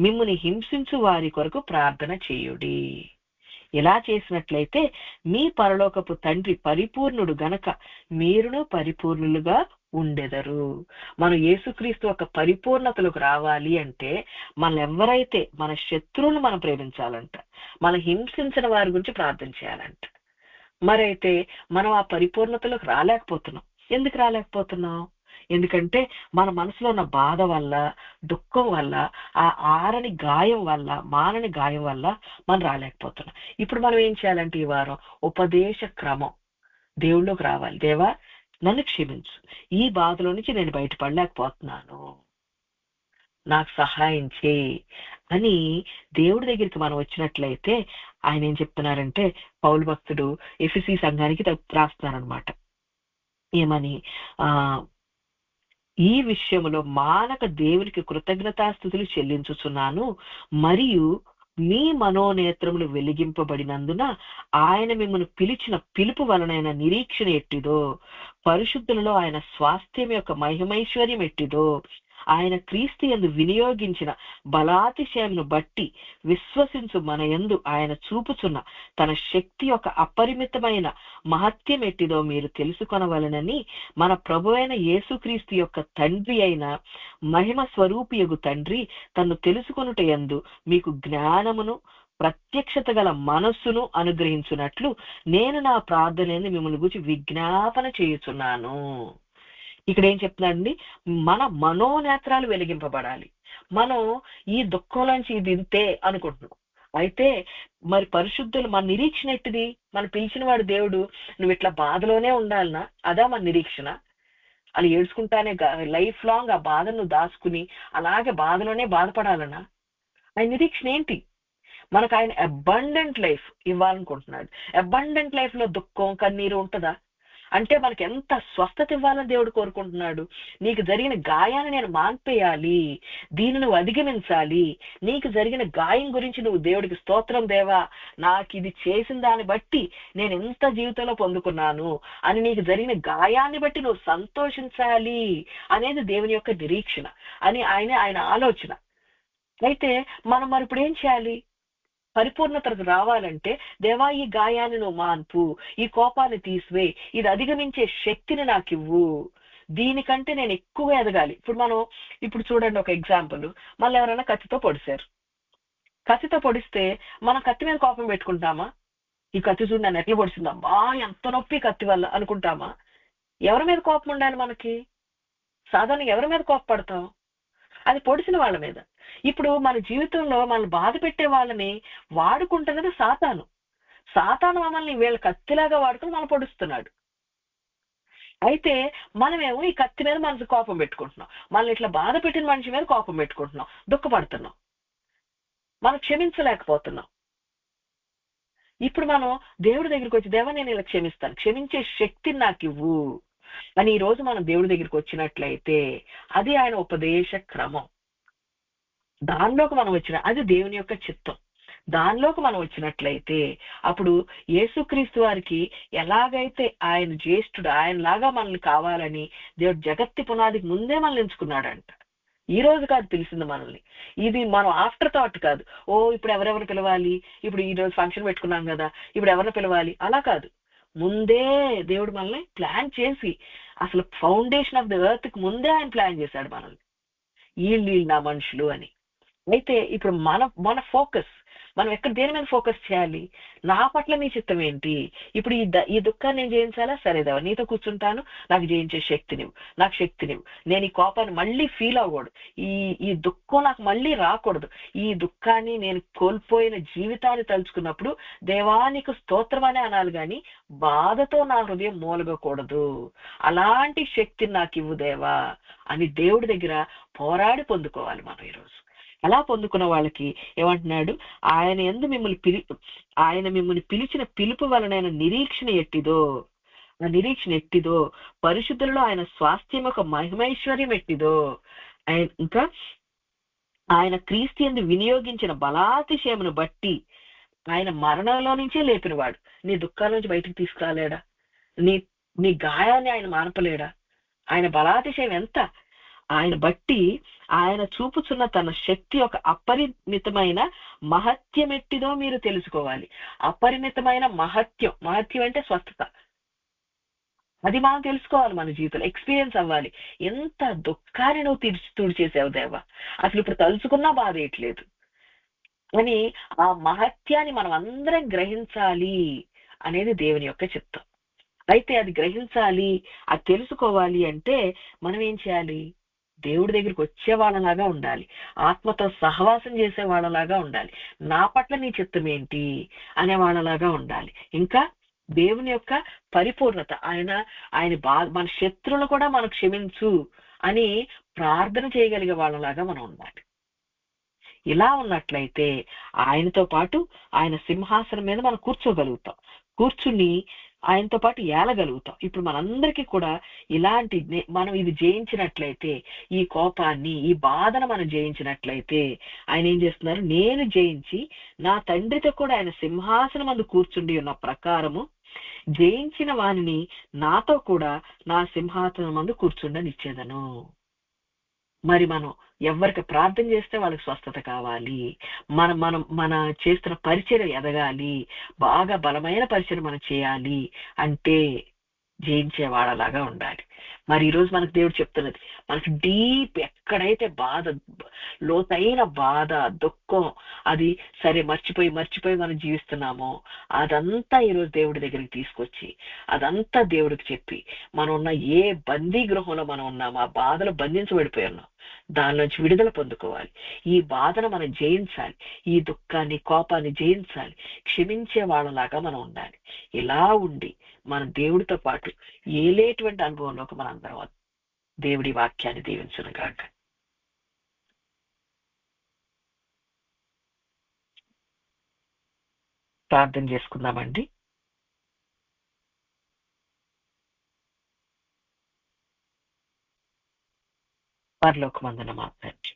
మిమ్ముని హింసించు వారి కొరకు ప్రార్థన చేయుడి. ఇలా చేసినట్లయితే మీ పరలోకపు తండ్రి పరిపూర్ణుడు గనక మీరును పరిపూర్ణులుగా ఉండెదరు. మనం యేసుక్రీస్తు ఒక పరిపూర్ణతలకు రావాలి అంటే మనం ఎవరైతే మన శత్రువులు మనం ప్రేమించాలంట, మనం హింసించిన వారి గురించి ప్రార్థన చేయాలంట. మరైతే మనం ఆ పరిపూర్ణతలోకి రాలేకపోతున్నాం. ఎందుకు రాలేకపోతున్నాం? ఎందుకంటే మన మనసులో ఉన్న బాధ వల్ల, దుఃఖం వల్ల, ఆ ఆరని గాయం వల్ల, మానని గాయం వల్ల మనం రాలేకపోతున్నాం. ఇప్పుడు మనం ఏం చేయాలంటే ఈ వారం ఉపదేశ క్రమం దేవుళ్ళలోకి రావాలి. దేవా నన్ను క్షమించు, ఈ బాధలో నుంచి నేను బయటపడలేకపోతున్నాను, నాకు సహాయం చేయి అని దేవుడి దగ్గరికి మనం వచ్చినట్లయితే ఆయన ఏం చెప్తున్నారంటే, పౌలు భక్తుడు ఎఫెసీ సంఘానికి రాస్తున్నారనమాట. ఏమని? ఆ ఈ విషయంలో మానక దేవునికి కృతజ్ఞతాస్తుతులు చెల్లించుచున్నాను, మరియు మీ మనోనేత్రములు వెలిగింపబడినందున ఆయన మిమ్మల్ని పిలిచిన పిలుపు వలనైన నిరీక్షణ ఎట్టిదో, పరిశుద్ధులలో ఆయన స్వాస్థ్యం యొక్క మహిమైశ్వర్యం ఎట్టిదో, ఆయన క్రీస్తు యందు వినియోగించిన బలాతిశయమును బట్టి విశ్వసించు మన యందు ఆయన చూపుచున్న తన శక్తి యొక్క అపరిమితమైన మహత్యం ఎట్టిదో మీరు తెలుసుకొనవలనని మన ప్రభువైన యేసుక్రీస్తు యొక్క తండ్రి అయిన మహిమ స్వరూపియగు తండ్రి తన్ను తెలుసుకొనుట యందు మీకు జ్ఞానమును ప్రత్యక్షత గల మనస్సును అనుగ్రహించున్నట్లు నేను నా ప్రార్థనని మిమ్మల్ని గురించి విజ్ఞాపన చేయుచున్నాను. ఇక్కడ ఏం చెప్తున్నాడండి? మన మనోనేత్రాలు వెలిగింపబడాలి. మనం ఈ దుఃఖంలోంచి ఇది ఇంతే అనుకుంటున్నాం, అయితే మరి పరిశుద్ధులు మన నిరీక్షణ ఎట్టిది? మనం పిలిచిన వాడు దేవుడు, నువ్వు ఇట్లా బాధలోనే ఉండాలనా? అదా మన నిరీక్షణ? అలా ఏడ్చుకుంటానే లైఫ్ లాంగ్ ఆ బాధను దాచుకుని అలాగే బాధలోనే బాధపడాలనా? ఆయన నిరీక్షణ ఏంటి? మనకు ఆయన అబండెంట్ లైఫ్ ఇవ్వాలనుకుంటున్నాడు. అబండెంట్ లైఫ్ లో దుఃఖం కన్నీరు ఉంటుందా? అంటే మనకి ఎంత స్వస్థత ఇవ్వాలని దేవుడు కోరుకుంటున్నాడు. నీకు జరిగిన గాయాన్ని నేను మాన్పేయాలి, దీన్ని నువ్వు అధిగమించాలి, నీకు జరిగిన గాయం గురించి నువ్వు దేవుడికి స్తోత్రం దేవా, నాకు ఇది చేసిన దాన్ని బట్టి నేను ఎంత జీవితంలో పొందుకున్నాను అని నీకు జరిగిన గాయాన్ని బట్టి నువ్వు సంతోషించాలి అనేది దేవుని యొక్క నిరీక్షణ అని ఆయన ఆలోచన. అయితే మనం మరి ఇప్పుడు ఏం చేయాలి? పరిపూర్ణతకు రావాలంటే దేవా ఈ గాయాన్ని నువ్వు మాన్పు, ఈ కోపాన్ని తీసివేయి, ఇది అధిగమించే శక్తిని నాకు ఇవ్వు, దీనికంటే నేను ఎక్కువగా ఎదగాలి. ఇప్పుడు చూడండి ఒక ఎగ్జాంపుల్, మళ్ళీ ఎవరైనా కత్తితో పొడిచారు. కత్తితో పొడిస్తే మనం కత్తి మీద కోపం పెట్టుకుంటామా? ఈ కత్తి చూడు నన్ను ఎట్లా పొడిచిందా, బా ఎంత నొప్పి కత్తి వల్ల అనుకుంటామా? ఎవరి మీద కోపం ఉండాలి మనకి? సాధారణంగా ఎవరి మీద కోపపడతాం? అది పొడిచిన వాళ్ళ మీద. ఇప్పుడు మన జీవితంలో మనల్ని బాధ పెట్టే వాళ్ళని వాడుకుంటున్నది సాతాను. మమ్మల్ని వీళ్ళ కత్తిలాగా వాడుకుని మనం పొడుస్తున్నాడు. అయితే మనమేమో ఈ కత్తి మీద మనసు కోపం పెట్టుకుంటున్నాం, మనల్ని ఇట్లా బాధ పెట్టిన మనిషి మీద కోపం పెట్టుకుంటున్నాం, దుఃఖపడుతున్నాం, మనం క్షమించలేకపోతున్నాం. ఇప్పుడు మనం దేవుడి దగ్గరికి వచ్చి దేవా నేను ఇలా క్షమిస్తాను, క్షమించే శక్తిని నాకు ఇవ్వు అని ఈ రోజు మనం దేవుడి దగ్గరికి వచ్చినట్లయితే అది ఆయన ఉపదేశ క్రమం. దానిలోకి మనం అది దేవుని యొక్క చిత్తం. దానిలోకి మనం వచ్చినట్లయితే అప్పుడు యేసుక్రీస్తు వారికి ఎలాగైతే ఆయన జ్యేష్ఠుడు, ఆయనలాగా మనల్ని కావాలని దేవుడు జగత్తి పునాదికి ముందే మనల్ని ఎంచుకున్నాడంట. ఈ రోజు కాదు పిలిచింది మనల్ని, ఇది మనం ఆఫ్టర్ థాట్ కాదు. ఇప్పుడు ఎవరెవరు పిలవాలి, ఇప్పుడు ఈ రోజు ఫంక్షన్ పెట్టుకున్నాం కదా, ఇప్పుడు ఎవరిని పిలవాలి, అలా కాదు. ముందే దేవుడు మనల్ని ప్లాన్ చేసి, అసలు ఫౌండేషన్ ఆఫ్ ది ఎర్త్ కి ముందే ఆయన ప్లాన్ చేశాడు మనల్ని, వీళ్ళు నా మనుషులు అని. అయితే ఇప్పుడు మన ఫోకస్ మనం దేని మీద ఫోకస్ చేయాలి? నా పట్ల నీ చిత్తం ఏంటి? ఇప్పుడు ఈ దుఃఖాన్ని నేను జయించాలా? సరేదేవా నీతో కూర్చుంటాను, నాకు జయించే నాకు శక్తినివ్వు, నేను ఈ కోపాన్ని మళ్ళీ ఫీల్ అవ్వకూడదు, ఈ దుఃఖం నాకు మళ్ళీ రాకూడదు, ఈ దుఃఖాన్ని నేను కోల్పోయిన జీవితాన్ని తలుచుకున్నప్పుడు దేవా నీకు స్తోత్రం అనే అనాలి, కానీ బాధతో నా హృదయం మూలగకూడదు. అలాంటి శక్తిని నాకు ఇవ్వు దేవా అని దేవుడి దగ్గర పోరాడి పొందుకోవాలి మనం ఈరోజు. అలా పొందుకున్న వాళ్ళకి ఏమంటున్నాడు? ఆయన మిమ్మల్ని పిలిచిన పిలుపు వలనైన నిరీక్షణ ఎట్టిదో, ఆ నిరీక్షణ ఎట్టిదో, పరిశుద్ధులలో ఆయన స్వాస్థ్యం యొక్క మహిమైశ్వర్యం ఎట్టిదో, ఇంకా ఆయన క్రీస్తు యందు వినియోగించిన బలాతిశయమును బట్టి ఆయన మరణంలో నుంచే లేపినవాడు. నీ దుఃఖాల నుంచి బయటకు తీసుకురాలేడా? నీ గాయాన్ని ఆయన మానపలేడా? ఆయన బలాతిశయం ఎంత? ఆయన బట్టి ఆయన చూపుచున్న తన శక్తి యొక్క అపరిమితమైన మహత్యం ఎట్టిదో మీరు తెలుసుకోవాలి. అపరిమితమైన మహత్యం అంటే స్వస్థత. అది మనం తెలుసుకోవాలి, మన జీవితంలో ఎక్స్పీరియన్స్ అవ్వాలి. ఎంత దుఃఖాన్ని నువ్వు తుడిచేసావు దేవా, అసలు ఇప్పుడు తలుచుకున్నా బాధ ఏట్లేదు అని ఆ మహత్యాన్ని మనం అందరం గ్రహించాలి అనేది దేవుని యొక్క చిత్తం. అయితే అది గ్రహించాలి, అది తెలుసుకోవాలి అంటే మనం ఏం చేయాలి? దేవుడి దగ్గరికి వచ్చే వాళ్ళలాగా ఉండాలి, ఆత్మతో సహవాసం చేసే వాళ్ళలాగా ఉండాలి, నా పట్ల నీ చిత్తం ఏంటి అనే వాళ్ళలాగా ఉండాలి. ఇంకా దేవుని యొక్క పరిపూర్ణత. ఆయన మన శత్రువులు కూడా మనం క్షమించు అని ప్రార్థన చేయగలిగే వాళ్ళలాగా మనం ఉండాలి. ఇలా ఉన్నట్లయితే ఆయనతో పాటు ఆయన సింహాసనం మీద మనం కూర్చోగలుగుతాం, కూర్చుని ఆయనతో పాటు ఏలగలుగుతాం. ఇప్పుడు మనందరికీ కూడా ఇలాంటి మనం ఇది జయించినట్లయితే, ఈ కోపాన్ని, ఈ బాధను మనం జయించినట్లయితే ఆయన ఏం చేస్తున్నారు? నేను జయించి నా తండ్రితో కూడా ఆయన సింహాసనం అందు కూర్చుండి ఉన్న ప్రకారము జయించిన వానిని నాతో కూడా నా సింహాసనం మందు కూర్చుండనిచ్చేదను. మరి మనం ఎవరికి ప్రార్థన చేస్తే వాళ్ళకి స్వస్థత కావాలి, మన చేస్తున్న పరిచయం ఎదగాలి, బాగా బలమైన పరిచయం మనం చేయాలి అంటే జయించే వాళ్ళలాగా ఉండాలి. మరి ఈరోజు మనకు దేవుడు చెప్తున్నది, మనకి డీప్ ఎక్కడైతే బాధ, లోతైన బాధ, దుఃఖం, అది సరే మర్చిపోయి మనం జీవిస్తున్నామో అదంతా ఈరోజు దేవుడి దగ్గరికి తీసుకొచ్చి అదంతా దేవుడికి చెప్పి, మనం ఉన్న ఏ బందీ గృహంలో మనం ఉన్నామో ఆ బాధలో బంధించబడిపోయి ఉన్నాం, దానిలోంచి విడుదల పొందుకోవాలి. ఈ బాధను మనం జయించాలి, ఈ దుఃఖాన్ని, కోపాన్ని జయించాలి, క్షమించే వాళ్ళలాగా మనం ఉండాలి. ఇలా ఉండి మన దేవుడితో పాటు ఏలేటువంటి అనుభవంలోకి మనం అందరం దేవుడి వాక్యాన్ని దీవించును గాక. ప్రార్థన చేసుకుందామండి. పరలోకమందున మా తండ్రి,